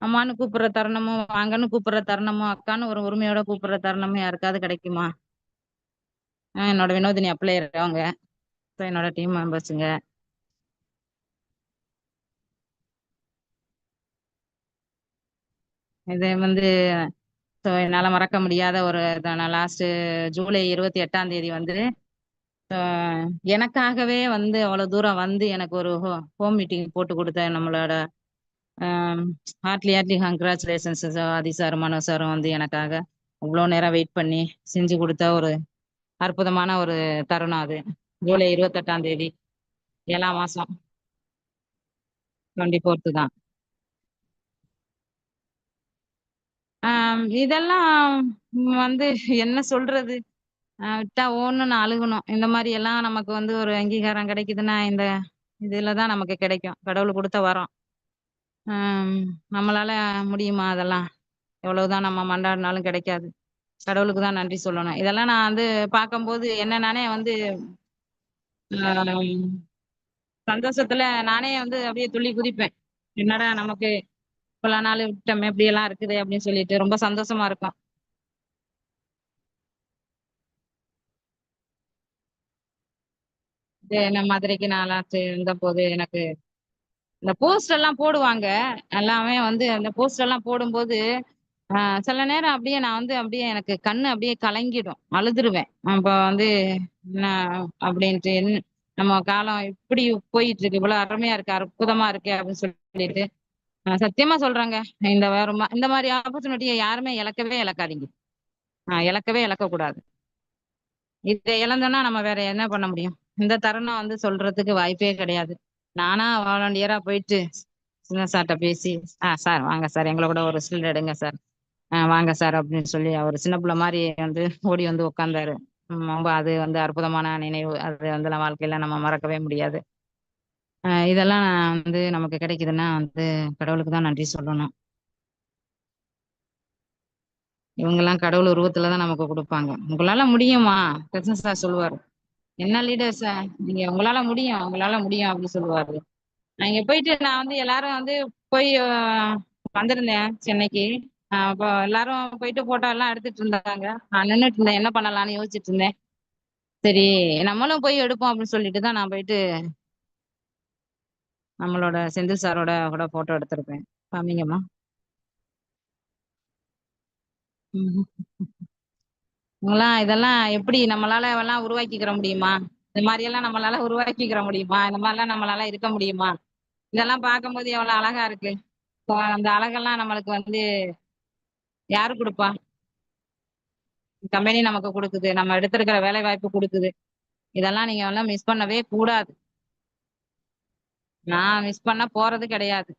அம்மான்னு கூப்பிடுற தருணமும், வாங்கன்னு கூப்பிடுற தருணமும், அக்கான்னு ஒரு உரிமையோட கூப்பிடுற தருணமும் யாருக்காவது கிடைக்குமா? என்னோட வினோதினி அப்ளையர் அவங்க. ஸோ என்னோட டீம் மெம்பர்ஸுங்க. இது வந்து ஸோ என்னால மறக்க முடியாத ஒரு இதான லாஸ்ட் ஜூலை 28ஆம் தேதி வந்து எனக்காகவே வந்து அவ்வளவு தூரம் வந்து எனக்கு ஒரு ஹோம் மீட்டிங் போட்டு கொடுத்த நம்மளோட ஹார்ட்லி கங்க்ராச்சுலேஷன்ஸ் ஆதி சார் மனோ சாரும் வந்து எனக்காக இவ்வளோ நேரம் வெயிட் பண்ணி செஞ்சு கொடுத்த ஒரு அற்புதமான ஒரு தருணம் அது. ஜூலை 28ஆம் தேதி 7ஆம் மாசம் 24th தான். இதெல்லாம் வந்து என்ன சொல்றது, விட்டா ஓன்னு அழுகணும். இந்த மாதிரி எல்லாம் நமக்கு வந்து ஒரு அங்கீகாரம் கிடைக்குதுன்னா இந்த இதுலதான் நமக்கு கிடைக்கும். கடவுள் கொடுத்த வரம். நம்மளால முடியுமா அதெல்லாம்? எவ்வளவுதான் நம்ம மண்டாடினாலும் கிடைக்காது. கடவுளுக்கு தான் நன்றி சொல்லணும். இதெல்லாம் நான் வந்து பார்க்கும்போது என்ன நானே வந்து ஆஹ் சந்தோஷத்துல நானே வந்து அப்படியே துள்ளி குதிப்பேன். என்னடா நமக்கு இவ்வளவு நாள் விட்டோமே இப்படி எல்லாம் இருக்குது அப்படின்னு சொல்லிட்டு ரொம்ப சந்தோஷமா இருக்கும். இது மதுரைக்கு நாளாச்சு இருந்த போது எனக்கு இந்த போஸ்ட் எல்லாம் போடுவாங்க. எல்லாமே வந்து அந்த போஸ்ட் எல்லாம் போடும்போது சில நேரம் அப்படியே நான் வந்து அப்படியே எனக்கு கண்ணு அப்படியே கலங்கிடும், அழுதுருவேன். அப்ப வந்து என்ன அப்படின்ட்டு நம்ம காலம் இப்படி போயிட்டு இருக்கு, இவ்வளவு அருமையா இருக்கு, அற்புதமா இருக்கு அப்படின்னு சொல்லிட்டு சத்தியமா சொல்றாங்க. இந்த மாதிரி ஆப்பர்ச்சுனிட்டியை யாருமே இழக்கவே இழக்காதீங்க. இழக்கவே இழக்கக்கூடாது. இதை இழந்தோம்னா நம்ம வேற என்ன பண்ண முடியும்? இந்த தருணம் வந்து சொல்றதுக்கு வாய்ப்பே கிடையாது. நானா வாலண்டியரா போயிட்டு சின்ன சார்ட்ட பேசி சார் வாங்க சார் எங்களை கூட ஒரு ஸ்டில் எடுங்க சார், வாங்க சார் அப்படின்னு சொல்லி அவர் சின்ன பிள்ளை மாதிரி வந்து ஓடி வந்து உட்கார்ந்தாரு. ரொம்ப அது வந்து அற்புதமான நினைவு. அது வந்து நம்ம வாழ்க்கையில நம்ம மறக்கவே முடியாது. இதெல்லாம் வந்து நமக்கு கிடைக்குதுன்னா வந்து கடவுளுக்கு தான் நன்றி சொல்லணும். இவங்கெல்லாம் கடவுள் உருவத்துலதான் நமக்கு கொடுப்பாங்க. உங்களால முடியுமா? கிருஷ்ண சார் சொல்லுவாரு, என்ன லீடர்ஸ் நீங்க உங்களால முடியும் உங்களால முடியும் அப்படின்னு சொல்லுவாரு. நான் இங்க போயிட்டு நான் வந்து எல்லாரும் வந்து போய் வந்திருந்தேன் சென்னைக்கு. அப்போ எல்லாரும் போயிட்டு போட்டோ எல்லாம் எடுத்துட்டு இருந்தாங்க. நான் நின்றுட்டு இருந்தேன், என்ன பண்ணலாம்னு யோசிச்சுட்டு இருந்தேன். சரி நம்மளும் போய் எடுப்போம் அப்படின்னு சொல்லிட்டு தான் நான் போயிட்டு நம்மளோட செந்தில் சாரோட கூட போட்டோ எடுத்திருப்பேன். காமிங்கம்மா. இதெல்லாம் எப்படி நம்மளால எல்லாம் உருவாக்கிக்கிற முடியுமா? இந்த மாதிரி எல்லாம் நம்மளால உருவாக்கிக்கிற முடியுமா? இந்த மாதிரிலாம் நம்மளால இருக்க முடியுமா? இதெல்லாம் பார்க்கும்போது எவ்வளவு அழகா இருக்கு. அந்த அழகெல்லாம் நம்மளுக்கு வந்து யாரு கொடுப்பா? கம்பெனி நமக்கு கொடுக்குது, நம்ம எடுத்திருக்கிற வேலை வாய்ப்பு கொடுக்குது. இதெல்லாம் நீங்க எல்லாம் மிஸ் பண்ணவே கூடாது. நான் மிஸ் பண்ண போறது கிடையாது,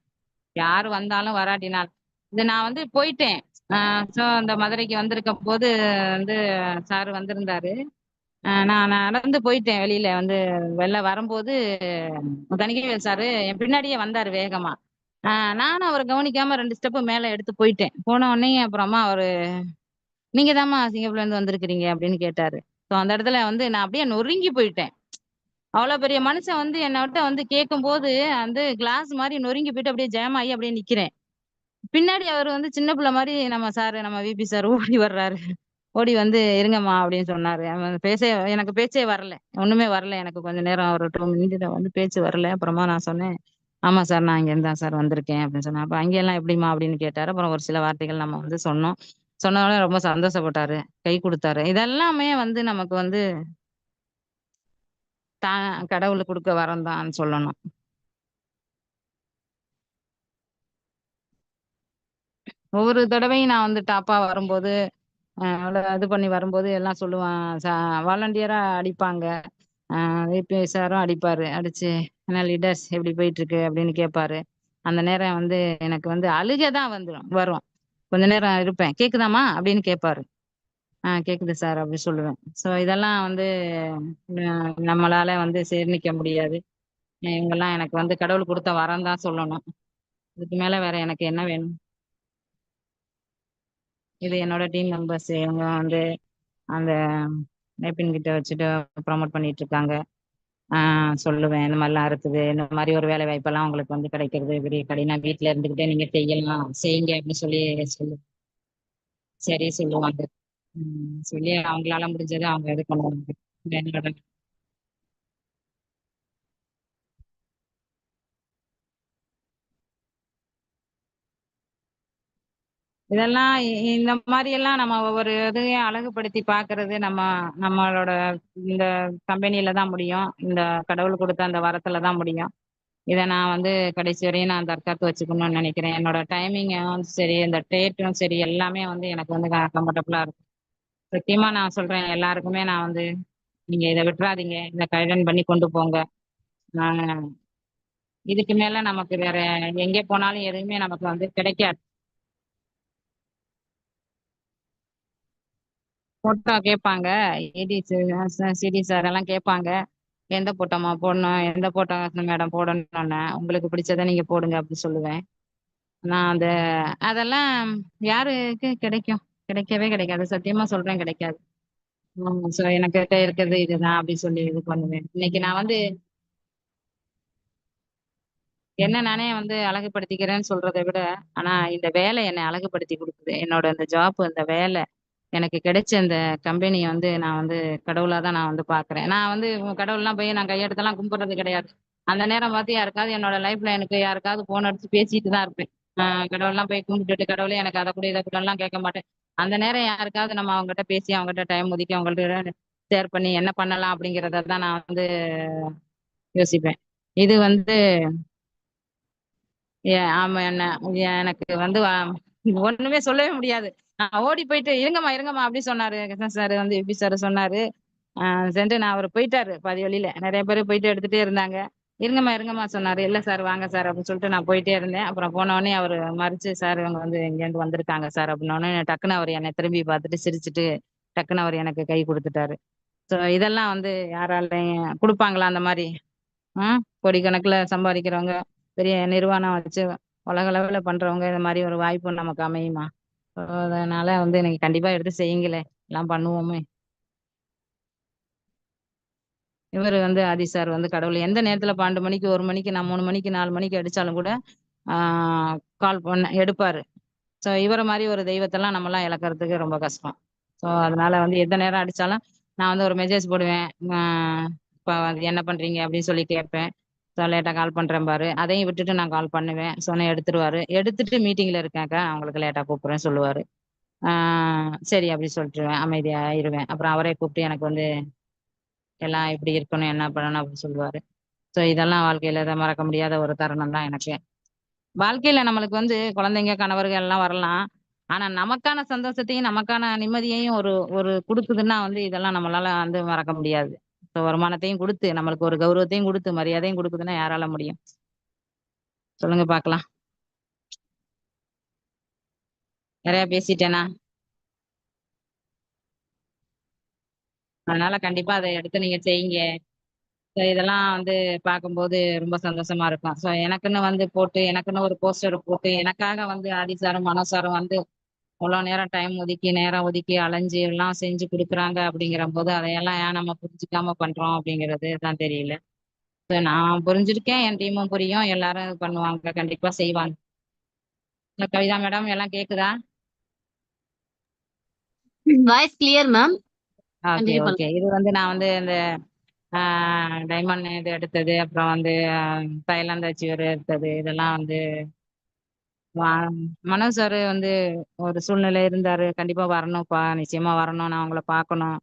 யாரு வந்தாலும் வராட்டினால். இது நான் வந்து போயிட்டேன். ஸோ அந்த மதுரைக்கு வந்திருக்க போது வந்து சார் வந்திருந்தாரு. நான் நடந்து போயிட்டேன் வெளியில வந்து வெளில வரும்போது தனிகைவேல் சாரு என் பின்னாடியே வந்தாரு வேகமா. நானும் அவரை கவனிக்காம 2 ஸ்டெப்பு மேல எடுத்து போயிட்டேன். போன உடனே அப்புறமா அவரு நீங்க தாம்மா சிங்கப்பூர்ல இருந்து வந்திருக்கிறீங்க அப்படின்னு கேட்டாரு. ஸோ அந்த இடத்துல வந்து நான் அப்படியே நொறுங்கி போயிட்டேன். அவ்வளவு பெரிய மனுஷன் வந்து என்னவிட்ட வந்து கேட்கும் போது வந்து கிளாஸ் மாதிரி நொறுங்கி போயிட்டு அப்படியே ஜாம் ஆகி அப்படியே நிக்கிறேன். பின்னாடி அவர் வந்து சின்ன பிள்ளை மாதிரி நம்ம சார் நம்ம விபி சார் ஓடி வர்றாரு. ஓடி வந்து இருங்கம்மா அப்படின்னு சொன்னாரு. அவன் எனக்கு பேச்சே வரல, ஒண்ணுமே வரல. எனக்கு கொஞ்ச நேரம் ஒரு 2 மினிட்ல வந்து பேச்சு வரல. அப்புறமா நான் சொன்னேன், ஆமா சார் நான் இங்க இருந்தா சார் வந்திருக்கேன் அப்படின்னு சொன்னேன். அப்ப அங்கெல்லாம் எப்படிம்மா அப்படின்னு கேட்டாரு. அப்புறம் ஒரு சில வார்த்தைகள் நம்ம வந்து சொன்னோம். சொன்னோடனே ரொம்ப சந்தோஷப்பட்டாரு, கை கொடுத்தாரு. இதெல்லாமே வந்து நமக்கு வந்து கடவுள் கொடுக்க வரம் தான் சொல்லணும். ஒவ்வொரு தடவையும் நான் வந்து டாப்பா வரும்போது இது பண்ணி வரும்போது எல்லாம் சொல்லுவான், வாலண்டியரா அடிப்பாங்க. விபி சாரும் அடிப்பாரு. அடிச்சு என்ன லீடர்ஸ் எப்படி போயிட்டு இருக்கு அப்படின்னு கேட்பாரு. அந்த நேரம் வந்து எனக்கு வந்து அழுகை தான் வரும். கொஞ்ச நேரம் இருப்பேன். கேக்குதாமா அப்படின்னு கேட்பாரு. கேக்குது சார் அப்படி சொல்லுவேன். ஸோ இதெல்லாம் வந்து நம்மளால வந்து சீர்ணிக்க முடியாது. இவங்கெல்லாம் எனக்கு வந்து கடவுள் கொடுத்த வரம் தான் சொல்லணும். இதுக்கு மேல வேற எனக்கு என்ன வேணும்? இது என்னோட டீம் மெம்பர்ஸ். இவங்க வந்து அந்த நேப்பின் கிட்ட வச்சுட்டு ப்ரமோட் பண்ணிட்டு இருக்காங்க. சொல்லுவேன், இந்த மாதிரிலாம் இருக்குது, இந்த மாதிரி ஒரு வேலை வாய்ப்பெல்லாம் உங்களுக்கு வந்து கிடைக்கிறது பெரிய கடினா வீட்டுல இருந்துகிட்டே நீங்க செய்யுங்க அப்படின்னு சொல்லு. சரி சொல்லுவாங்க. சொல்லி அவங்களால முடிஞ்சதை அவங்க இது பண்ணுவாங்க. என்னோட இதெல்லாம் இந்த மாதிரி எல்லாம் நம்ம ஒவ்வொரு இதையும் அழகுபடுத்தி பார்க்கிறது நம்மளோட இந்த கம்பெனில தான் முடியும். இந்த கடவுள் கொடுத்த அந்த வரத்துல தான் முடியும். இதை நான் வந்து கடைசி வரையும் நான் தற்காத்து வச்சுக்கணும்னு நினைக்கிறேன். என்னோட டைமிங்கும் சரி, இந்த டேட்டும் சரி, எல்லாமே வந்து எனக்கு வந்து கம்ஃபர்டபுளா இருக்கும். சத்தியமா நான் சொல்றேன் எல்லாருக்குமே, நான் வந்து நீங்க இதை விட்டுறாதீங்க, இதை கைடன் பண்ணி கொண்டு போங்க. நான் இதுக்கு மேல நமக்கு வேற எங்கே போனாலும் எதுவுமே நமக்கு வந்து கிடைக்காது. போட்டோ கேட்பாங்க, ஏடி சிடி சார் எல்லாம் கேட்பாங்க, எந்த போட்டோமா போடணும், எந்த போட்டோ மேடம் போடணும்னு, உங்களுக்கு பிடிச்சதை நீங்க போடுங்க அப்படி சொல்லுவேன். நான் அதெல்லாம் யாருக்கு கிடைக்கும்? கிடைக்கவே கிடைக்காது, சத்தியமா சொல்றேன், கிடைக்காது. ஸோ எனக்கு இருக்கிறது இதுதான் அப்படி சொல்லி இது பண்ணுவேன். இன்னைக்கு நான் வந்து என்ன நானே வந்து அழகுபடுத்திக்கிறேன்னு சொல்றதை விட, ஆனா இந்த வேலை என்னை அழகுபடுத்தி கொடுக்குது. என்னோட இந்த ஜாப், இந்த வேலை எனக்கு கிடைச்ச இந்த கம்பெனியை வந்து நான் வந்து கடவுளா தான் நான் வந்து பாக்குறேன். நான் வந்து கடவுள்லாம் போய் நான் கையெடுத்தெல்லாம் கும்பிடுறது கிடையாது. அந்த நேரம் பார்த்து யாருக்காவது என்னோட லைஃப்ல எனக்கு யாருக்காவது போன் அடிச்சு பேசிட்டு தான் இருப்பேன். கடவுள்லாம் போய் கும்பிட்டுட்டு கடவுளே எனக்கு அதை கூட இதை கூட எல்லாம் கேட்க மாட்டேன். அந்த நேரம் யாருக்காவது நம்ம அவங்ககிட்ட பேசி அவங்ககிட்ட டைம் ஒதுக்கி அவங்கள்ட்ட ஷேர் பண்ணி என்ன பண்ணலாம் அப்படிங்கிறத தான் நான் வந்து யோசிப்பேன். இது வந்து ஆமா என்ன எனக்கு வந்து ஒண்ணுமே சொல்லவே முடியாது. நான் ஓடி போயிட்டு இருங்கம்மா இருங்கம்மா அப்படி சொன்னாரு கிருஷ்ணன் சார், வந்து எப்படி சார் சொன்னாரு. சென்று நான் அவர் போயிட்டாரு பாதி வழியில, நிறைய பேர் போயிட்டு எடுத்துட்டே இருந்தாங்க. இருங்கம்மா இருங்கம்மா சொன்னாரு. இல்ல சார் வாங்க சார் அப்படின்னு சொல்லிட்டு நான் போயிட்டே இருந்தேன். அப்புறம் போன உடனே அவர் மறிச்சு, சார் இவங்க வந்து எங்கேருந்து வந்திருக்காங்க சார் அப்படின்னோடனே டக்குன்னு அவர் என்னை திரும்பி பார்த்துட்டு சிரிச்சுட்டு டக்குன்னு அவர் எனக்கு கை கொடுத்துட்டாரு. ஸோ இதெல்லாம் வந்து யாராலையும் கொடுப்பாங்களா அந்த மாதிரி? கோடிக்கணக்குல சம்பாதிக்கிறவங்க, பெரிய நிறுவனம் வச்சு உலக அளவுல பண்றவங்க, இந்த மாதிரி ஒரு வாய்ப்பு நமக்கு அமையுமா? அதனால வந்து எனக்கு கண்டிப்பா எடுத்து செய்யுங்களே, எல்லாம் பண்ணுவோமே. இவர் வந்து ஆதி சார் வந்து கடவுள் எந்த நேரத்துல 12 மணிக்கு 1 மணிக்கு நான் 3 மணிக்கு 4 மணிக்கு அடிச்சாலும் கூட கால் பண்ண எடுப்பாரு. ஸோ இவரை மாதிரி ஒரு தெய்வத்தெல்லாம் நம்மலாம் இழக்கிறதுக்கு ரொம்ப கஷ்டம். ஸோ அதனால வந்து எந்த நேரம் அடிச்சாலும் நான் வந்து ஒரு மெசேஜ் போடுவேன். இப்போ என்ன பண்றீங்க அப்படின்னு சொல்லி கேட்பேன். ஸோ லேட்டாக கால் பண்றேன் பாரு, அதையும் விட்டுட்டு நான் கால் பண்ணுவேன். சொன்ன எடுத்துருவாரு. எடுத்துட்டு மீட்டிங்ல இருக்கேன்க்கா அவங்களுக்கு லேட்டா கூப்பிடுறேன் சொல்லுவாரு. சரி அப்படி சொல்லிட்டுருவேன், அமைதியா இருவேன். அப்புறம் அவரே கூப்பிட்டு எனக்கு வந்து எல்லாம் எப்படி இருக்கணும் என்ன பண்ணணும் அப்படின்னு சொல்லுவாரு. ஸோ இதெல்லாம் வாழ்க்கையில இதை மறக்க முடியாத ஒரு தருணம் தான் எனக்கு. வாழ்க்கையில நம்மளுக்கு வந்து குழந்தைங்க கணவர்கள் எல்லாம் வரலாம். ஆனா நமக்கான சந்தோஷத்தையும் நமக்கான நிம்மதியையும் ஒரு ஒரு கொடுக்குதுன்னா வந்து இதெல்லாம் நம்மளால வந்து மறக்க முடியாது. ஸோ வருமானத்தையும் கொடுத்து நம்மளுக்கு ஒரு கௌரவத்தையும் கொடுத்து மரியாதையும் கொடுக்குதுன்னா யாரால முடியும்? சொல்லுங்க பார்க்கலாம். நிறைய பேசிட்டேனா? அதனால கண்டிப்பா அதை எடுத்து நீங்க செய்யுங்க. ஸோ இதெல்லாம் வந்து பார்க்கும்போது ரொம்ப சந்தோஷமா இருக்கும். ஸோ எனக்குன்னு வந்து போட்டு எனக்குன்னு ஒரு போஸ்டர் போட்டு எனக்காக வந்து ஆதிசாரும் மனசாரும் வந்து அவ்வளோ நேரம் டைம் ஒதுக்கி நேரம் ஒதுக்கி அலைஞ்சு எல்லாம் செஞ்சு கொடுக்குறாங்க அப்படிங்கிற போது அதையெல்லாம் ஏன் நம்ம புரிஞ்சுக்காம பண்றோம் அப்படிங்கிறது தான் தெரியல. ஸோ நான் புரிஞ்சிருக்கேன், என் டீமும் புரியும், எல்லாரும் இது பண்ணுவாங்க, கண்டிப்பா செய்வாங்க. இந்த கவிதா மேடம் எல்லாம் கேக்குதா? Voice clear ma'am. Okay continue okay. பண்ணுங்க. இது வந்து நான் வந்து இந்த டைமண்ட் இது எடுத்தது, அப்புறம் வந்து தாய்லாந்து அச்சீவர் எடுத்தது, இதெல்லாம் வந்து மனோஜ் சார் வந்து ஒரு சூழ்நிலை இருந்தாரு, கண்டிப்பா வரணும்ப்பா, நிச்சயமா வரணும், நான் உங்களை பார்க்கணும்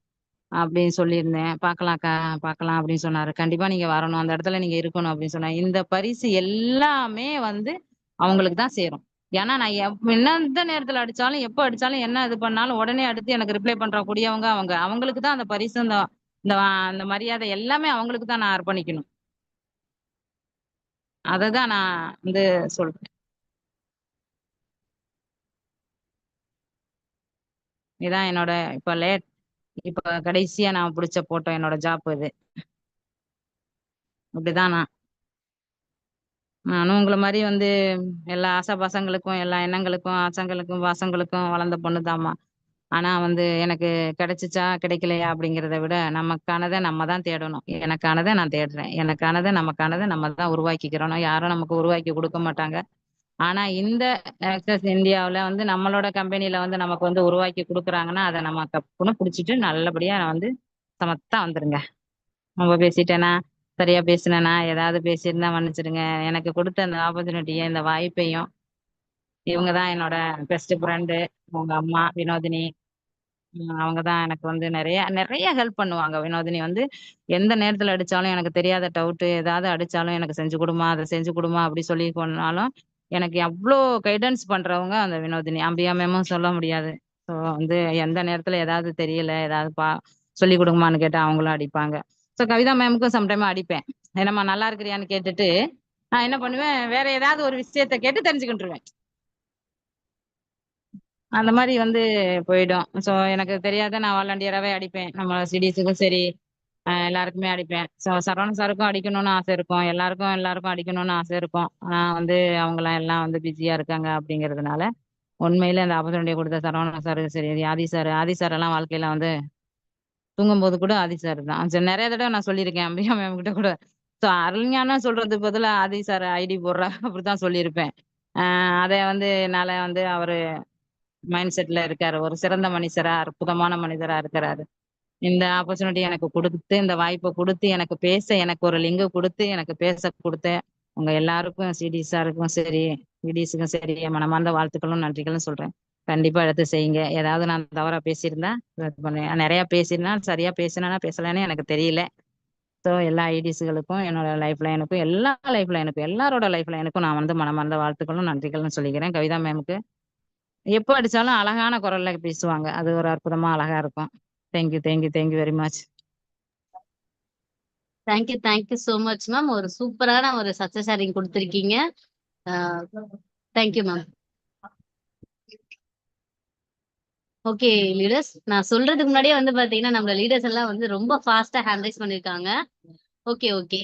அப்படின்னு சொல்லியிருந்தேன். பார்க்கலாம்க்கா பார்க்கலாம் அப்படின்னு சொன்னாரு. கண்டிப்பா நீங்க வரணும், அந்த இடத்துல நீங்க இருக்கணும் அப்படின்னு சொன்னாங்க. இந்த பரிசு எல்லாமே வந்து அவங்களுக்கு தான் சேரும். ஏன்னா நான் என்ன எந்த நேரத்துல அடிச்சாலும் எப்ப அடிச்சாலும் என்ன இது பண்ணாலும் உடனே அடுத்து எனக்கு ரிப்ளை பண்ற கூடியவங்க அவங்க. அவங்களுக்கு தான் அந்த பரிசு, இந்த இந்த அந்த மரியாதை எல்லாமே அவங்களுக்கு தான் நான் அர்ப்பணிக்கணும். அதை தான் நான் வந்து சொல்றேன். இதான் என்னோட இப்ப கடைசியா நான் பிடிச்ச போட்டோ, என்னோட ஜாப் இது. இப்படிதான் நானும் உங்களை மாதிரி வந்து எல்லா ஆசை பாசங்களுக்கும் எல்லா எண்ணங்களுக்கும் ஆசைங்களுக்கும் வாசங்களுக்கும் வளர்ந்த பொண்ணுதாம்மா. ஆனா வந்து எனக்கு கிடைச்சிச்சா கிடைக்கலையா அப்படிங்கிறத விட நமக்கானதை நம்ம தான் தேடணும். எனக்கானதை நான் தேடுறேன், எனக்கானதை நமக்கானதை நம்ம தான் உருவாக்கிக்கிறோம். யாரும் நமக்கு உருவாக்கி கொடுக்க மாட்டாங்க. ஆனா இந்த ஆக்சஸ் இந்தியாவுல வந்து நம்மளோட கம்பெனில வந்து நமக்கு வந்து உருவாக்கி கொடுக்குறாங்கன்னா அதை நம்ம கப்புன்னு பிடிச்சிட்டு நல்லபடியா வந்து சமத்தா வந்துருங்க. ரொம்ப பேசிட்டேனா, சரியா பேசினேனா, ஏதாவது பேசியிருந்தா மன்னிச்சிடுங்க. எனக்கு கொடுத்த அந்த ஆப்பர்ச்சுனிட்டிய, இந்த வாய்ப்பையும், இவங்க தான் என்னோட பெஸ்ட் ஃப்ரெண்டு. உங்க அம்மா வினோதினி. அவங்க தான் எனக்கு வந்து நெறைய நெறைய ஹெல்ப் பண்ணுவாங்க. வினோதினி வந்து எந்த நேரத்துல அடிச்சாலும், எனக்கு தெரியாத டவுட்டு ஏதாவது அடிச்சாலும், "எனக்கு செஞ்சு குடும்மா, அத செஞ்சு குடும்மா" அப்படி சொல்லி சொன்னாலும், எனக்கு அவ்ளோ கைடன்ஸ் பண்றவங்க அந்த வினோதினி. அம்பிகா மேமும் சொல்ல முடியாது. ஸோ வந்து எந்த நேரத்துல ஏதாவது தெரியல, ஏதாவது சொல்லிக் குடுங்கம்மான்னு கேட்டா அவங்களும் அடிப்பாங்க. ஸோ கவிதா மேமுக்கும் சம்டைம் அடிப்பேன். "என்னம்மா நல்லா இருக்கிறியான்னு?" கேட்டுட்டு, நான் என்ன பண்ணுவேன், வேற ஏதாவது ஒரு விஷயத்த கேட்டு தெரிஞ்சுக்கிட்டுருவேன். அந்த மாரி வந்து போயிடும். ஸோ எனக்கு தெரியாத நான் வாலண்டியராவே அடிப்பேன். நம்ம சிடிஸுக்கும் சரி, எல்லாருக்குமே அடிப்பேன். சரவணன் சாருக்கும் அடிக்கணும்னு ஆசை இருக்கும். எல்லாருக்கும் எல்லாருக்கும் அடிக்கணும்னு ஆசை இருக்கும். ஆனா வந்து அவங்கலாம் எல்லாம் வந்து பிஸியா இருக்காங்க அப்படிங்கிறதுனால, உண்மையிலே அந்த ஆப்பர்ச்சுனிட்டிய குடுத்த சரவணன் சாருக்கு சரி, ஆதி சார் எல்லாம் வாழ்க்கையில வந்து தூங்கும்போது கூட ஆதி சார் தான். சரி நெறைய தடவ நான் சொல்லியிருக்கேன். அம்பிகா மேம் கிட்ட கூட. அருள்ஞானம் சொல்றதுக்கு பதிலா ஆதி சார் ஐடி போடுறா அப்படித்தான் சொல்லியிருப்பேன். அ அத வந்து என்னால வந்து அவரு மைண்ட் செட்ல இருக்காரு. ஒரு சிறந்த மனிதரா, அற்புதமான மனிதரா இருக்கிறாரு. இந்த ஆப்பர்ச்சுனிட்டி எனக்கு குடுத்து, இந்த வாய்ப்ப குடுத்து, எனக்கு பேச எனக்கு ஒரு லிங்க் குடுத்து, எனக்கு பேச குடுத்த உங்க எல்லாருக்கும் சிடி சாருக்கும் சரி, விடிஸுக்கும் சரி, என் மனமார்ந்த வாழ்த்துக்களும், நன்றிகளும் சொல்றேன். கண்டிப்பா எடுத்து செய்யுங்க. ஏதாவது நான் தவறா பேசியிருந்தா இது பண்ணுவேன். நெறைய பேசியிருந்தா, சரியா பேசினேனா, பேசலையான்னு எனக்கு தெரியல. எல்லா ஐடிஸ்களுக்கும், என்னோட லைஃப் லைனுக்கும், எல்லா லைஃப் லைனுக்கும், எல்லாரோட லைஃப் லைனுக்கும் நான் வந்து மனமார்ந்த வாழ்த்துக்களும், நன்றிகளும் சொல்லிக்கிறேன். கவிதா மேமுக்கு எப்ப அடிச்சாலும் அழகான குரல்ல பேசுவாங்க. அது ஒரு அற்புதமா அழகா இருக்கும். Thank you, thank you, thank you very much. Thank you so much ma'am. ஒரு சூப்பரான ஒரு சக்சஸ் ஷேரிங் குடுத்திருக்கீங்க. Uh thank you ma'am. Okay leaders. நான் சொல்றதுக்கு முன்னாடியே வந்து பாத்தீங்கன்னா, நம்மள லீடர்ஸ் எல்லாம் வந்து ரொம்ப ஃபாஸ்ட்டா ஹேண்ட் ரைஸ் பண்ணியிருக்காங்க. ஓகே.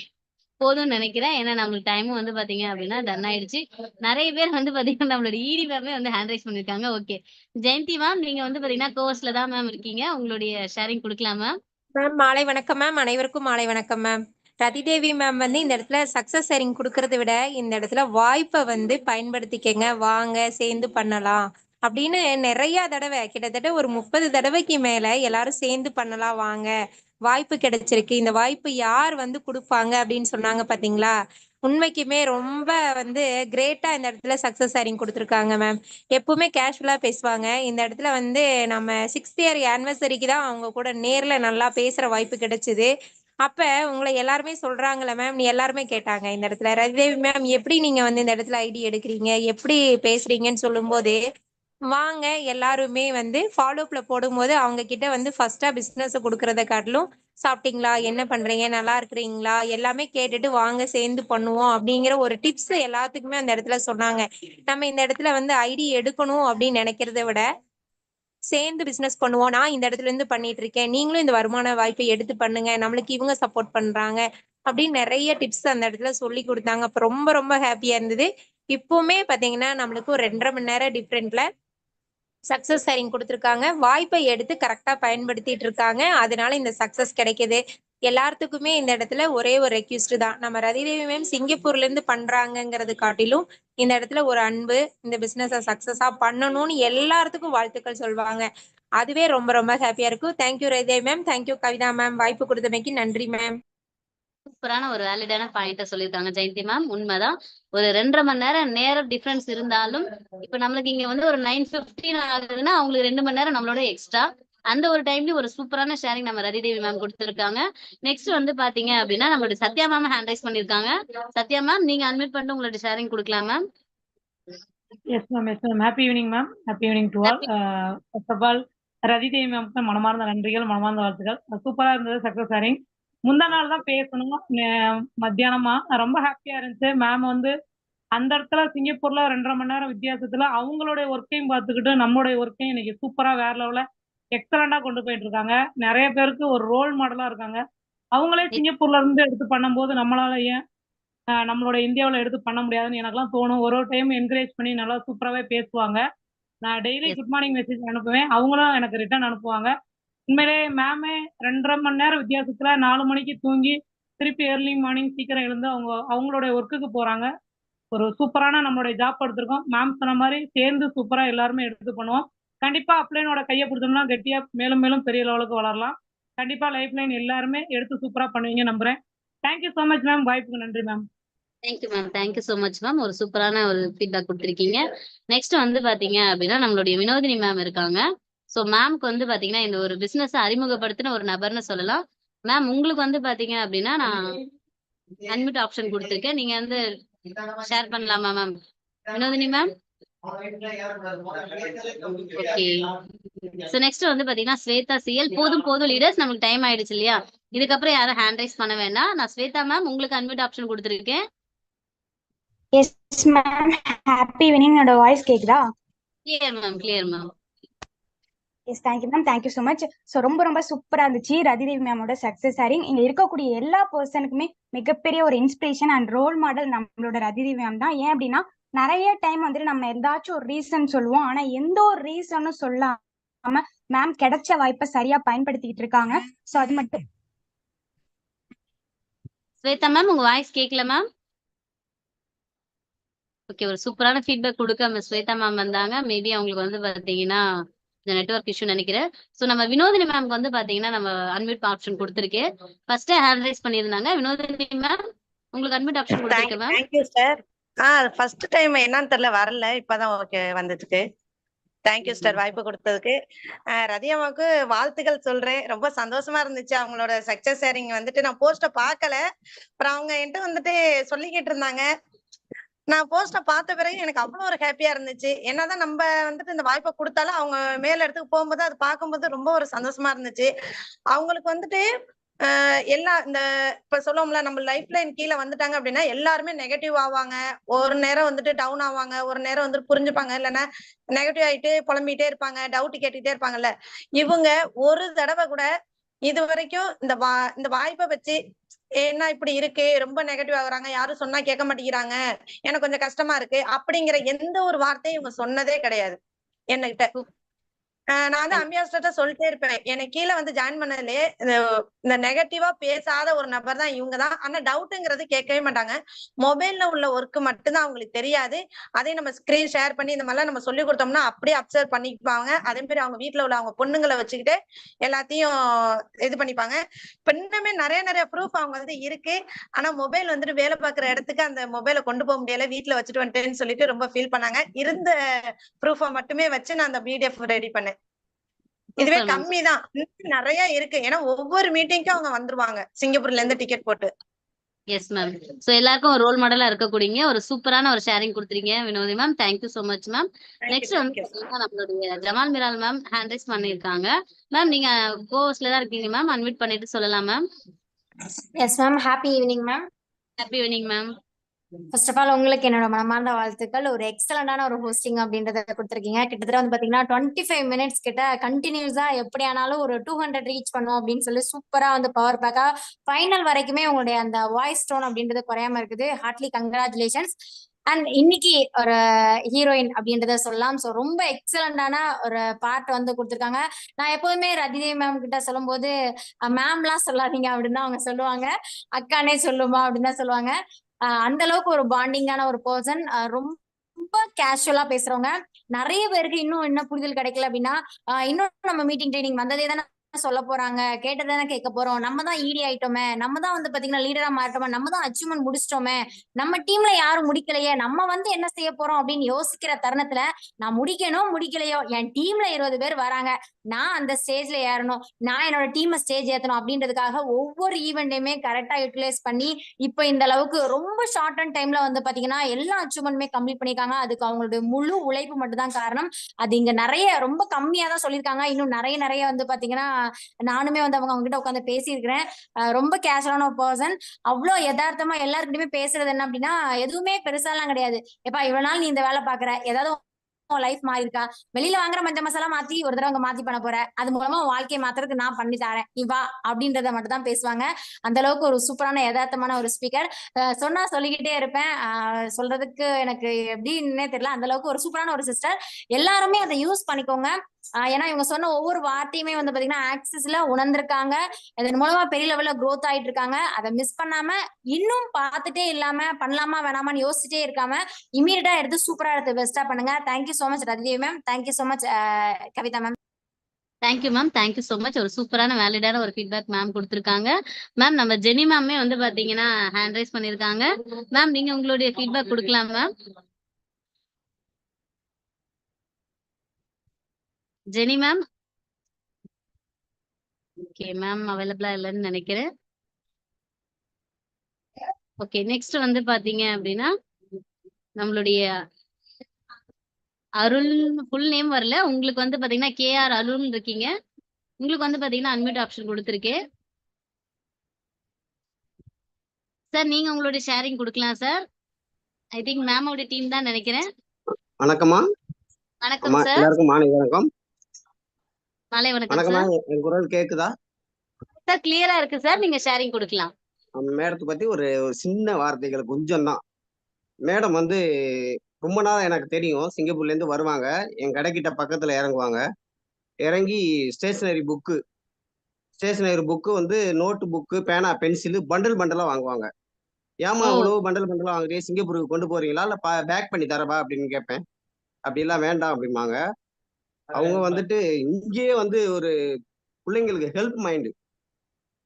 போதும்னு நெனைக்கிறேன். ஏன்னா நம்மளுக்கு டைமும் வந்து பாத்தீங்க அப்டின்னா டன் ஆயிடுச்சு. நெறைய பேர் வந்து பாத்தீங்கன்னா, நம்மளோட ஈடி மேமே வந்து ஹேண்ட் ரைஸ் பண்ணியிருக்காங்க. ஓகே. ஜெயந்தி மேம், நீங்க வந்து பாத்தீங்கன்னா கோர்ஸ்ல தான் மேம் இருக்கீங்க. உங்களுடைய ஷேரிங் குடுக்கலாம் மேம். மேம் மாலை வணக்கம் மேம். அனைவருக்கும் மாலை வணக்கம் மேம். ரதிதேவி மேம் வந்து இந்த இடத்துல சக்சஸ் ஷேரிங் குடுக்கறத விட, இந்த இடத்துல வாய்ப்ப வந்து பயன்படுத்திக்கங்க. வாங்க சேர்ந்து பண்ணலாம். அப்படின்னு நெறைய தடவ கிட்டத்தட்ட ஒரு 30 தடவைக்கு மேல எல்லாரும் சேர்ந்து பண்ணலாம் வாங்க. வாய்ப்பு கிடைச்சிருக்கு. இந்த வாய்ப்பு யார் வந்து குடுப்பாங்க அப்படின்னு சொன்னாங்க பார்த்தீங்களா? உண்மைக்குமே ரொம்ப வந்து கிரேட்டா இந்த இடத்துல சக்சஸ் ஷேரிங் குடுத்துருக்காங்க மேம். எப்பவுமே கேஷுவலா பேசுவாங்க. இந்த இடத்துல வந்து நம்ம 6த் இயர் ஆனிவர்சரிக்கு தான் அவங்க கூட நேர்ல நல்லா பேசுற வாய்ப்பு கிடைச்சது. அப்ப உங்கள எல்லாருமே சொல்றாங்கல்ல மேம், எல்லாருமே கேட்டாங்க இந்த இடத்துல. ரவிதேவி மேம் எப்படி நீங்க வந்து இந்த இடத்துல ஐடி எடுக்குறீங்க? எப்படி பேசுறீங்கன்னு சொல்லும்போது, வாங்க எல்லாருமே வந்து ஃபாலோஅப்ல போடும்போது அவங்க கிட்ட வந்து ஃபர்ஸ்ட்டா பிசினஸ குடுக்கறத காட்டிலும், சாப்பிட்டீங்களா? என்ன பண்றீங்க? நல்லா இருக்கிறீங்களா? எல்லாமே கேட்டுட்டு வாங்க சேர்ந்து பண்ணுவோம் அப்படிங்கிற ஒரு டிப்ஸ் எல்லாத்துக்குமே அந்த இடத்துல சொன்னாங்க. நம்ம இந்த இடத்துல வந்து ஐடி எடுக்கணும் அப்படின்னு நினைக்கிறத விட, சேர்ந்து பிசினஸ் பண்ணுவோம். நான் இந்த இடத்துல இருந்து பண்ணிட்டு இருக்கேன். நீங்களும் இந்த வருமான வாய்ப்பை எடுத்து பண்ணுங்க. நம்மளுக்கு இவங்க சப்போர்ட் பண்றாங்க. அப்படின்னு நெறைய டிப்ஸ் அந்த இடத்துல சொல்லிக் குடுத்தாங்க. அப்ப ரொம்ப ரொம்ப ஹேப்பியா இருந்தது. இப்பவுமே பார்த்தீங்கன்னா, நம்மளுக்கு ஒரு 2 1/2 மணி நேரம் டிஃபரெண்ட்ல சக்சஸ் ஷேரிங் குடுத்துருக்காங்க. வாய்ப்பை எடுத்து கரெக்ட்டா பயன்படுத்திட்டு இருக்காங்க. அதனால இந்த சக்சஸ் கிடைக்குது. எல்லாத்துக்குமே இந்த இடத்துல ஒரே ஒரு ரெக்வெஸ்ட் தான். நம்ம ரதிதேவி மேம் சிங்கப்பூர்ல இருந்து பண்றாங்கங்கிறது காட்டிலும், இந்த இடத்துல ஒரு அன்பு, இந்த பிசினஸ சக்சஸா பண்ணணும்னு எல்லாத்துக்கும் வாழ்த்துக்கள் சொல்வாங்க. அதுவே ரொம்ப ரொம்ப ஹேப்பியா இருக்கும். Thank you Rati Devi ma'am. Thank you Kavitha ma'am. வாய்ப்பு குடுத்தமைக்கு நன்றி மேம். சூப்பரான ஒரு வேலிடான பாயிண்ட்ட சொல்லியிருக்காங்க ஜெயந்தி மேம். உண்மதான். ஒரு 2 1/2 மணி நேரம் டிஃபரன்ஸ் இருந்தாலும், இப்ப நம்மளுக்கு இங்க வந்து ஒரு 9:15 ஆகுதுன்னா, அவங்களுக்கு 2 மணி நேரம் நம்மளோட எக்ஸ்ட்ரா. அந்த ஒரு டைம்லயும் ஒரு சூப்பரான ஷேரிங் நம்ம ரதிதேவி மேம் குடுத்திருக்காங்க. நெக்ஸ்ட் வந்து பாத்தீங்க அப்டின்னா, நம்மளுடைய சத்யா மேம் ஹேண்ட் ரைஸ் பண்ணியிருக்காங்க. சத்யா மேம், நீங்க அன்மியூட் பண்ணிட்டு உங்களோட ஷேரிங் குடுக்கலாம் ma'am. Yes ma'am, yes ma'am. Happy evening ma'am. Happy evening to all. Happy first of all Rathidevi மேம்க்கு மனமார்ந்த நன்றிகள், மனமார்ந்த வாழ்த்துக்கள். சூப்பரா இருந்தது சக்சஸ் ஷேரிங். முந்தா நாள் தான் பேசணும். மத்தியானமா ரொம்ப ஹாப்பியா இருந்துச்சு. மேம் வந்து அந்த இடத்துல சிங்கப்பூர்ல 2 1/2 மணி நேரம் வித்தியாசத்துல அவங்களுடைய ஒர்க்கையும் பார்த்துக்கிட்டு, நம்மளுடைய ஒர்க்கையும் இன்னைக்கு சூப்பரா வேற லெவல்ல எக்ஸலண்டா கொண்டு போயிட்டு இருக்காங்க. நெறைய பேருக்கு ஒரு ரோல் மாடலா இருக்காங்க. அவங்களே சிங்கப்பூர்ல இருந்து எடுத்து பண்ணும்போது, நம்மளால ஏன் நம்மளோட இந்தியாவுல எடுத்து பண்ண முடியாதுன்னு எனக்கெல்லாம் தோணும். ஒரு ஒரு டைம் என்கரேஜ் பண்ணி நல்லா சூப்பராவே பேசுவாங்க. நான் daily yes. Good morning message அனுப்புவேன். அவங்களும் எனக்கு ரிட்டர்ன் அனுப்புவாங்க. உண்மையிலேயே மேமே 2 1/2 மணி நேரம் வித்தியாசத்துல 4 மணிக்கு தூங்கி, திருப்பி ஏர்லி மார்னிங் சீக்கிரம் எழுந்து அவங்களுடைய ஒர்க்குக்கு போறாங்க. ஒரு சூப்பரான நம்மளுடைய ஜாப் எடுத்திருக்கோம். மேம் சொன்ன மாரி சேர்ந்து சூப்பரா எல்லாருமே எடுத்து பண்ணுவோம். கண்டிப்பா அப்ளைனோட கைய பிடிச்சோம்னா கெட்டியா மேலும் மேலும் பெரிய லெவலுக்கு வளரலாம். கண்டிப்பா லைஃப் லைன் எல்லாருமே எடுத்து சூப்பரா பண்ணுவீங்க நம்புறேன். Thank you so much ma'am. வாய்ப்புக்கு நன்றி ma'am. Thank you ma'am. Thank you so much ma'am. ஒரு சூப்பரான ஒரு ஃபீட்பேக் குடுத்துருக்கீங்க. நெக்ஸ்ட் வந்து பாத்தீங்க அப்படின்னா, நம்மளுடைய வினோதினி மேம் இருக்காங்க. ஸோ மேம்க்கு வந்து பாத்தீங்கன்னா, இந்த ஒரு பிசினஸ அறிமுகப்படுத்தின ஒரு நபர்ன்னு சொல்லலாம். மேம் உங்களுக்கு வந்து பாத்தீங்க அப்படின்னா, நான் அன்மியூட் ஆப்ஷன் குடுத்துருக்கேன். நீங்க வந்து ஷேர் பண்ணலாமா ma'am? Vinodhini ma'am? Okay. So next வந்து பாத்தீங்கன்னா, ஸ்வேதா சிஎல். போதும் போதும் லீடர்ஸ், நமக்கு டைம் ஆயிடுச்சு இல்லையா? இதுக்கப்புறம் யாரும் ஹேண்ட் ரைஸ் பண்ண வேண்டாம். நான் ஸ்வேதா மேம் உங்களுக்கு அன்மியூட் ஆப்ஷன் குடுத்துருக்கேன். Yes ma'am. Happy evening. என்னோட வாய்ஸ் கேக்குதா? Clear ma'am, clear ma'am. Yes thank you ma'am. Thank you so much. So ரொம்ப சூப்பரா இருந்துச்சு ரதிதேவி மேமோட சக்சஸ் ஹேரிங். இங்க இருக்கக்கூடிய எல்லா பர்சனுக்குமே மிகப்பெரிய ஒரு இன்ஸ்பிரேஷன் அண்ட் ரோல் மாடல் நம்மளோட ரதிதேவி மேம் தான். ஏன் அப்படின்னா நிறைய டைம் வந்துட்டு நம்ம ஏதாச்சும் ஒரு ரீசன் சொல்லுவோம், ஆனா எந்த ஒரு ரீசனும் சொல்லாம மேம் கிடைச்ச வாய்ப்பை சரியா பயன்படுத்திக்கிட்டு இருக்காங்க. ஸோ அது மட்டும். ஸ்வேதா மேம் உங்க வாய்ஸ் கேட்கல மேம். ஓகே, ஒரு சூப்பரான ஃபீட்பேக் கொடுக்க மிஸ் ஸ்வேதா மேம் வந்தாங்க. மேபி அவங்களுக்கு வந்து பாத்தீங்கன்னா இந்த நெட்வொர்க் இஷ்யூ நினைக்கிறேன். ஸோ நம்ம வினோதினி மேம்க்கு வந்து பாத்தீங்கன்னா நம்ம அன்மியூட் ஆப்ஷன் கொடுத்துருக்கேன். ஃபர்ஸ்ட் ஹேண்ட் ரைஸ் பண்ணியிருந்தாங்க. வினோதினி மேம் உங்களுக்கு அன்மியூட் ஆப்ஷன் கொடுத்துருக்கேன் ma'am. Thank you sir. First time என்னன்னு தெரியல, வரல, இப்பதான் ஓகே வந்துச்சு. தேங்க்யூ சார் வாய்ப்பு கொடுத்ததுக்கு. ரதியம்மாவுக்கு வாழ்த்துக்கள் சொல்றேன். ரொம்ப சந்தோஷமா இருந்துச்சு அவங்களோட சக்சஸ் ஷேரிங் வந்துட்டு. நான் போஸ்ட பார்க்கல, அப்புறம் அவங்க என்கிட்ட வந்துட்டு சொல்லிக்கிட்டு இருந்தாங்க. நான் போஸ்ட பார்த்த பிறகு எனக்கு அவ்வளவு ஒரு ஹாப்பியா இருந்துச்சு. என்னதான் நம்ம வந்துட்டு இந்த வாய்ப்பை கொடுத்தாலும் அவங்க மேல இடத்துக்கு போகும்போது அது பார்க்கும்போது ரொம்ப ஒரு சந்தோஷமா இருந்துச்சு. அவங்களுக்கு வந்துட்டு எல்லா இந்த இப்ப சொல்லுவோம்ல, நம்ம லைஃப் லைன் கீழே வந்துட்டாங்க அப்படின்னா எல்லாருமே நெகட்டிவ் ஆவாங்க. ஒரு நேரம் வந்துட்டு டவுன் ஆவாங்க, ஒரு நேரம் வந்துட்டு புரிஞ்சுப்பாங்க, இல்லைன்னா நெகட்டிவ் ஆயிட்டு புலம்பிட்டே இருப்பாங்க, டவுட் கேட்டுட்டே இருப்பாங்கல்ல. இவங்க ஒரு தடவை கூட இது வரைக்கும் இந்த வாய்ப்பை வச்சு என்ன இப்படி இருக்கு, ரொம்ப நெகட்டிவ் ஆகுறாங்க, யாரும் சொன்னா கேட்க மாட்டேங்கிறாங்க, எனக்கு கொஞ்சம் கஷ்டமா இருக்கு அப்படிங்கிற எந்த ஒரு வார்த்தையும் இவங்க சொன்னதே கிடையாது என்கிட்ட. நான் வந்து அம்பியாஸ்டர்ட்ட சொல்லிட்டே இருப்பேன். எனக்கு கீழே வந்து ஜாயின் பண்ணதுலயே இந்த நெகட்டிவா பேசாத ஒரு நபர் தான் இவங்க தான். ஆனா டவுட்ங்கிறது கேட்கவே மாட்டாங்க. மொபைல்ல உள்ள ஒர்க் மட்டும்தான் அவங்களுக்கு தெரியாது. அதே நம்ம ஸ்கிரீன் ஷேர் பண்ணி இந்த மாதிரிலாம் நம்ம சொல்லி கொடுத்தோம்னா அப்படியே அப்சர்வ் பண்ணிப்பாங்க. அதே மாதிரி அவங்க வீட்டுல உள்ள அவங்க பொண்ணுங்களை வச்சுக்கிட்டு எல்லாத்தையும் இது பண்ணிப்பாங்க. இப்ப இன்னுமே நிறைய ப்ரூஃப் அவங்க வந்து இருக்கு. ஆனா மொபைல் வந்துட்டு வேலை பார்க்குற இடத்துக்கு அந்த மொபைலை கொண்டு போக முடியல, வீட்டுல வச்சுட்டு வந்துட்டேன்னு சொல்லிட்டு ரொம்ப ஃபீல் பண்ணாங்க. இருந்த ப்ரூஃபை மட்டுமே வச்சு நான் அந்த பிடிஎஃப் ரெடி பண்ணேன். இதுவே கம்மி தான், நிறைய இருக்கு. ஏன்னா ஒவ்வொரு மீட்டிங்க்கும் அவங்க வந்துருவாங்க சிங்கப்பூர்ல இருந்து டிக்கெட் போட்டு. Yes ma'am. சோ எல்லாருக்கும் ஒரு ரோல் மாடலா இருக்கக்கூடிய ஒரு சூப்பரான ஒரு ஷேரிங் கொடுத்துருக்கீங்க Vinodhi ma'am. Thank you so much ma'am. Next வந்து நம்மளுடைய Jamal Miral ma'am hand raise பண்ணிருக்காங்க. மேம் நீங்க கோஸ்ல தான் இருக்கீங்க மேம். அன்மியூட் பண்ணிட்டு சொல்லலாம் ma'am. Yes ma'am. Happy evening ma'am. Happy evening ma'am. First of all உங்களுக்கு என்னோட மனமார்ந்த வாழ்த்துக்கள். ஒரு எக்ஸலண்டான ஒரு ஹோஸ்டிங் அப்படின்றத கொடுத்துருக்கீங்க. கிட்டத்தட்ட வந்து பாத்தீங்கன்னா 25 மினிட்ஸ் கிட்ட கண்டினியூஸா எப்படி ஆனாலும் ஒரு 200 ரீச் பண்ணும் அப்படின்னு சொல்லி சூப்பரா வந்து பவர் பேக்கா ஃபைனல் வரைக்குமே உங்களுடைய அந்த வாய்ஸ் டோன் அப்படின்றது குறையாம இருக்குது. Hartley congratulations. அண்ட் இன்னைக்கு ஒரு ஹீரோயின் அப்படின்றத சொல்லலாம். ஸோ ரொம்ப எக்ஸலண்டான ஒரு பார்ட் வந்து கொடுத்துருக்காங்க. நான் எப்போதுமே ரதிதேவி மேம் கிட்ட சொல்லும் போது மேம்லாம் சொல்லாதீங்க அப்படின்னு தான் அவங்க சொல்லுவாங்க, அக்கானே சொல்லுமா அப்படின்னு தான் சொல்லுவாங்க. அந்த அளவுக்கு ஒரு பாண்டிங்கான ஒரு பர்சன். ரொம்ப கேஷுவலா பேசுறவங்க. நிறைய பேருக்கு இன்னும் என்ன புரிதல் கிடைக்கல அப்படின்னா, இன்னும் நம்ம மீட்டிங் ட்ரைனிங் வந்ததே தானே சொல்ல போறாங்க, கேட்டதானே கேட்க போறோம், நம்ம தான் ஈடி ஆயிட்டோமே, நம்ம தான் வந்து பாத்தீங்கன்னா லீடரா மாட்டோமே, நம்ம தான் அச்சீவ்மெண்ட் முடிச்சிட்டோமே, நம்ம டீம்ல யாரும் முடிக்கலையே, நம்ம வந்து என்ன செய்ய போறோம் அப்படின்னு யோசிக்கிற தருணத்துல நான் முடிக்கணும் முடிக்கலையோ என் டீம்ல 20 பேர் வராங்க, நான் அந்த ஸ்டேஜ்ல ஏறணும், நான் என்னோட டீமை ஸ்டேஜ் ஏத்தணும் அப்படின்றதுக்காக ஒவ்வொரு ஈவெண்ட்டையுமே கரெக்டா யூட்டிலைஸ் பண்ணி இப்ப இந்த அளவுக்கு ரொம்ப ஷார்ட் அண்ட் டைம்ல வந்து பாத்தீங்கன்னா எல்லா அச்சீவ்மெண்ட்டுமே கம்ப்ளீட் பண்ணிருக்காங்க. அதுக்கு அவங்களுடைய முழு உழைப்பு மட்டும் தான் காரணம். அது இங்க நிறைய ரொம்ப கம்மியா தான் சொல்லியிருக்காங்க. இன்னும் நிறைய வந்து பாத்தீங்கன்னா நானுமே வந்து அவங்க கிட்ட உட்காந்து பேசியிருக்கிறேன். ரொம்ப கேஷுவலான ஒரு பர்சன். அவ்வளவு யதார்த்தமா எல்லாருக்கிட்டையுமே பேசுறது என்ன அப்படின்னா, எதுவுமே பெருசாலாம் கிடையாது. எப்பா இவ்வளவு நாள் நீ இந்த வேலை பாக்குற, ஏதாவது லைஃப் மாறி இருக்கா, வெளியில வாங்குற மஞ்சள் மசாலா மாத்தி ஒரு தடவை அங்க மாத்தி பண்ண போற, அது மூலமா வாழ்க்கையை மாத்துறதுக்கு நான் பண்ணி தரேன், நீ வா அப்படின்றத மட்டும் தான் பேசுவாங்க. அந்த அளவுக்கு ஒரு சூப்பரான யதார்த்தமான ஒரு ஸ்பீக்கர். சொன்னா சொல்லிக்கிட்டே இருப்பேன், சொல்றதுக்கு எனக்கு எப்படின்னே தெரியல. அந்த அளவுக்கு ஒரு சூப்பரான ஒரு சிஸ்டர். எல்லாருமே அதை யூஸ் பண்ணிக்கோங்க. ஏன்னா இவங்க சொன்ன ஒவ்வொரு வார்த்தையுமே வந்து பாத்தீங்கன்னா ஆக்சிஸ்ல உணர்ந்திருக்காங்க. இதன் மூலமா பெரிய லெவல்ல க்ரோத் ஆயிட்டு இருக்காங்க. அதை மிஸ் பண்ணாம இன்னும் பார்த்துட்டே இல்லாம பண்ணலாமா வேணாமான்னு யோசிச்சுட்டே இருக்காம இமீடியட்டா எடுத்து சூப்பரா எடுத்து பெஸ்டா பண்ணுங்க. Thank you so much Rati Devi ma'am. Thank you so much Kavitha ma'am. Thank you ma'am. Thank you so much. ஒரு சூப்பரான வேலிடான ஒரு ஃபீட்பேக் மேம் குடுத்துருக்காங்க. மேம் நம்ம ஜெனி மேமே வந்து பாத்தீங்கன்னா ஹேண்ட் ரைஸ் பண்ணியிருக்காங்க. மேம் நீங்க உங்களுடைய ஃபீட்பேக் குடுக்கலாம் ma'am. Jenny ma'am. Okay ma'am அவைலபிளா இல்லைன்னு நினைக்கிறேன். ஓகே நெக்ஸ்ட் வந்து பாத்தீங்க அப்படின்னா நம்மளுடைய அருள் ஃபுல் நேம் வரல. உங்களுக்கு வந்து பாத்தீங்கன்னா கேஆர் அருள் இருக்கீங்க. உங்களுக்கு வந்து பாத்தீங்கன்னா அன்மியூட் ஆப்ஷன் கொடுத்துருக்கேன். சார் நீங்க உங்களுடைய ஷேரிங் கொடுக்கலாம் சார். ஐ திங்க் மேமோட டீம் தான் நினைக்கிறேன். வணக்கம்மா. வணக்கம் அம்மா சார். எல்லாருக்கும் மாலை வணக்கம். மாலை வணக்கம் வணக்கம்மா, சார். என் குரல் கேக்குதா? சார் கிளியரா இருக்கு சார். நீங்க ஷேரிங் கொடுக்கலாம். மேடத்தை பத்தி ஒரு ஒரு சின்ன வார்த்தைகள் கொஞ்சம் தான். மேடம் வந்து ரொம்ப நாள் எனக்கு தெரியும். சிங்கப்பூர்ல இருந்து வருவாங்க, என் கடைக்கிட்ட பக்கத்துல இறங்குவாங்க. இறங்கி ஸ்டேஷனரி புக்கு வந்து நோட்டு புக்கு, பேனா, பென்சில் பண்டல் பண்டலா வாங்குவாங்க. ஏமா ஓ அவ்வளவு பண்டல் பண்டலா வாங்குறீங்க, சிங்கப்பூருக்கு கொண்டு போறீங்களா இல்ல பேக் பண்ணி தரவா அப்படின்னு கேட்பேன். அப்படிலாம் வேண்டாம் அப்படிம்பாங்க. அவங்க வந்துட்டு இங்கேயே வந்து ஒரு பிள்ளைங்களுக்கு ஹெல்ப் மைண்ட்.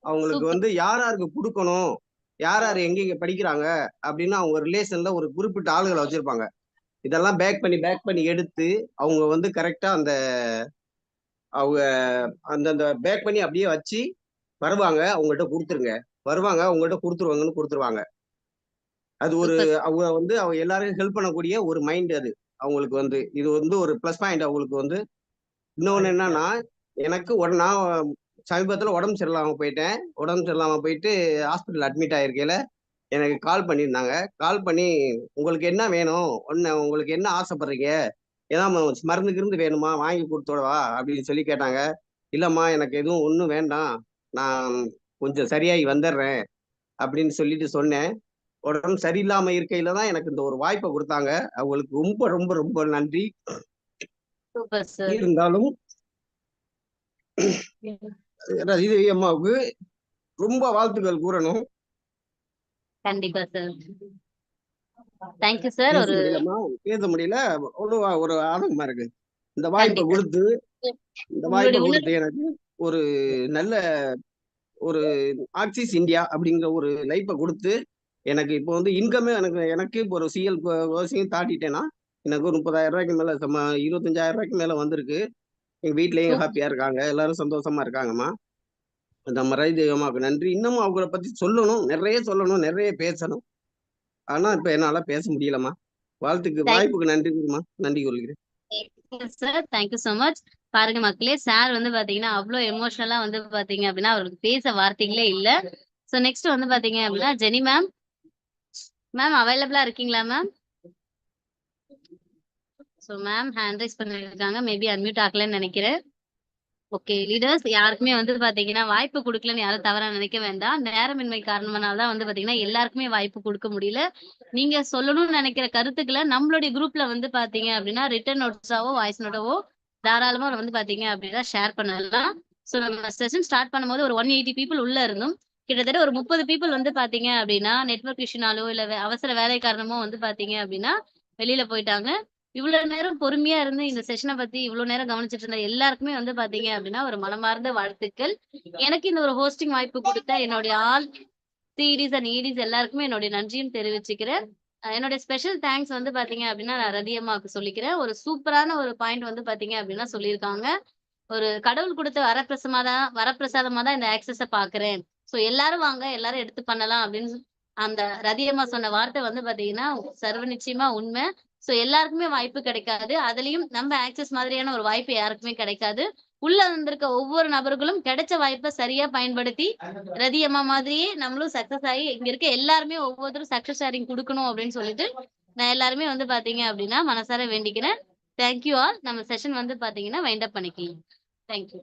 அவங்களுக்கு சூப்பர். வந்து யார் யாருக்கு கொடுக்கணும், யார் யார் எங்கெங்க படிக்கிறாங்க அப்படின்னு அவங்க ரிலேஷன்ல ஒரு குறிப்பிட்ட ஆளுகளை வச்சிருப்பாங்க. இதெல்லாம் பேக் பண்ணி எடுத்து அவங்க வந்து கரெக்டா அவங்க அந்தந்த பேக் பண்ணி அப்படியே வச்சு வருவாங்க, அவங்கள்ட்ட கொடுத்துருங்க, வருவாங்க அவங்கள்ட்ட கொடுத்துருவாங்கன்னு கொடுத்துருவாங்க. அது ஒரு சூப்பர். அவங்க வந்து அவங்க எல்லாருக்கும் ஹெல்ப் பண்ணக்கூடிய ஒரு மைண்ட் அது. அவங்களுக்கு வந்து இது வந்து ஒரு ப்ளஸ் பாயிண்ட் அவங்களுக்கு வந்து. இன்னொன்னு என்னன்னா, எனக்கு நான் சமீபத்துல உடம்பு சரியில்லாம போயிட்டேன். உடம்பு சரியில்லாம போயிட்டு ஹாஸ்பிட்டல் அட்மிட் ஆயிருக்கையில எனக்கு கால் பண்ணியிருந்தாங்க. கால் பண்ணி உங்களுக்கு என்ன வேணும், உங்களுக்கு என்ன ஆசைப்படுறீங்க, ஏதாவது மருந்து கிருந்து வேணுமா, வாங்கி கொடுத்துடவா அப்படின்னு சொல்லி கேட்டாங்க. இல்லம்மா எனக்கு எதுவும் ஒன்றும் வேண்டாம், நான் கொஞ்சம் சரியாகி வந்துடுறேன் அப்படின்னு சொல்லிட்டு சொன்னேன். உடம்பு சரியில்லாம இருக்கையில தான் எனக்கு இந்த ஒரு வாய்ப்பை கொடுத்தாங்க. அவங்களுக்கு ரொம்ப ரொம்ப ரொம்ப நன்றி. Super sir. இருந்தாலும் ரதிதேவி அம்மாவுக்கு ரொம்ப வாழ்த்துக்கள் கூறணும். கண்டிப்பா சார். Thank you sir. பேச ஒரு முடியலம்மா, பேச முடியல, அவ்வளவா ஒரு ஆனந்தமா இருக்கு. இந்த வாய்ப்பை கண்டிப்பா கொடுத்து உங்களுடைய உணர்வு எனக்கு ஒரு நல்ல ஒரு ஆக்சிஸ் இந்தியா அப்படிங்கிற ஒரு லைஃப்பை கொடுத்து எனக்கு இப்போ வந்து இன்கமே எனக்கு இப்போ ஒரு சிஎல் ஓசியும் தாண்டிட்டேன்னா எனக்கு ஒரு 30,000 ரூபாய்க்கு மேல 25,000 ரூபாய்க்கு மேல வந்திருக்கு. எங்க வீட்லயும் சூப் ஹாப்பியா இருக்காங்க, எல்லாரும் சந்தோஷமா இருக்காங்கம்மா. நம்ம ரதிதேவி அம்மாவுக்கு நன்றி. இன்னமும் அவங்கள பத்தி சொல்லணும், நிறைய சொல்லணும், நிறைய பேசணும். ஆனா இப்ப என்னால பேச முடியலம்மா. தேங்க் வாய்ப்புக்கு நன்றிம்மா, நன்றி கொள்கிறேன். சார். Thank you so much. பாருங்க மக்களே, சார் வந்து பாத்தீங்கன்னா அவ்வளோ எமோஷனலா வந்து பாத்தீங்க அப்படின்னா அவருக்கு பேச வார்த்தைகளே இல்ல. ஸோ நெக்ஸ்ட் வந்து பாத்தீங்க அப்படின்னா ஜெனி மேம். மேம் அவைலபிளா இருக்கீங்களா ma'am? So ma'am hand raise பண்ணிருக்காங்க. மேபி அன்மியூட் ஆகலன்னு நினைக்கிறேன். ஓகே லீடர்ஸ் யாருக்குமே வந்து பாத்தீங்கன்னா வாய்ப்பு கொடுக்கலன்னு யாரும் தவறா நினைக்க வேண்டாம். நேரமின்மை காரணத்தினால தான் வந்து பாத்தீங்கன்னா எல்லாருக்குமே வாய்ப்பு கொடுக்க முடியல. நீங்க சொல்லணும்னு நினைக்கிற கருத்துக்களை நம்மளுடைய குரூப்ல வந்து பாத்தீங்க அப்படின்னா ரிட்டன் நோட்ஸாவோ வாய்ஸ் நோட்டாவோ தாராளமா வந்து பாத்தீங்க அப்படின்னா ஷேர் பண்ணலாம். ஸோ நம்ம செஷன் ஸ்டார்ட் பண்ணும்போது ஒரு 180 பீப்புள் உள்ள இருந்தும் கிட்டத்தட்ட ஒரு 30 பீப்புள் வந்து பாத்தீங்க அப்படின்னா நெட்வொர்க் இஷ்யூனாலோ இல்ல அவசர வேலை காரணமோ வந்து பாத்தீங்க அப்படின்னா வெளியில போயிட்டாங்க. இவ்வளவு நேரம் பொறுமையா இருந்து இந்த செஷனை பத்தி இவ்வளவு நேரம் கவனிச்சிட்டு இருந்த எல்லாருக்குமே வந்து பாத்தீங்க அப்படின்னா ஒரு மனமார்ந்த வாழ்த்துக்கள். எனக்கு இந்த ஒரு ஹோஸ்டிங் வாய்ப்பு கொடுத்த என்னுடைய ஆல் சிடிஸ் அண்ட் இடிஸ் எல்லாருக்குமே என்னுடைய நன்றியும் தெரிவிச்சுக்கிறேன். என்னுடைய ஸ்பெஷல் தேங்க்ஸ் வந்து பாத்தீங்க அப்படின்னா நான் ரதி அம்மாவுக்கு சொல்லிக்கிறேன். ஒரு சூப்பரான ஒரு பாயிண்ட் வந்து பாத்தீங்க அப்படின்னா சொல்லியிருக்காங்க. ஒரு கடவுள் கொடுத்த வரப்பிரசாதமா தான் இந்த ஆக்சஸ பாக்குறேன். சோ எல்லாரும் வாங்க, எல்லாரும் எடுத்து பண்ணலாம் அப்படின்னு அந்த ரதியம்மா சொன்ன வார்த்தை வந்து பாத்தீங்கன்னா சர்வ நிச்சயமா உண்மை. சோ எல்லாருக்குமே வாய்ப்பு கிடைக்காது. அதுலயும் நம்ம ஆக்சஸ் மாதிரியான ஒரு வாய்ப்பு யாருக்குமே கிடைக்காது. உள்ள வந்திருக்க ஒவ்வொரு நபர்களும் கிடைச்ச வாய்ப்பை சரியா பயன்படுத்தி ரதியம்மா மாதிரியே நம்மளும் சக்சஸ் ஆகி இங்க இருக்க எல்லாருமே ஒவ்வொருத்தரும் சக்சஸ் ஷேரிங் கொடுக்கணும் அப்படின்னு சொல்லிட்டு நான் எல்லாருமே வந்து பாத்தீங்க அப்படின்னா மனசார வேண்டிக்கிறேன். Thank you all. நம்ம செஷன் வந்து பாத்தீங்கன்னா வைண்ட் அப் பண்ணிக்கலாம். தேங்க்யூ.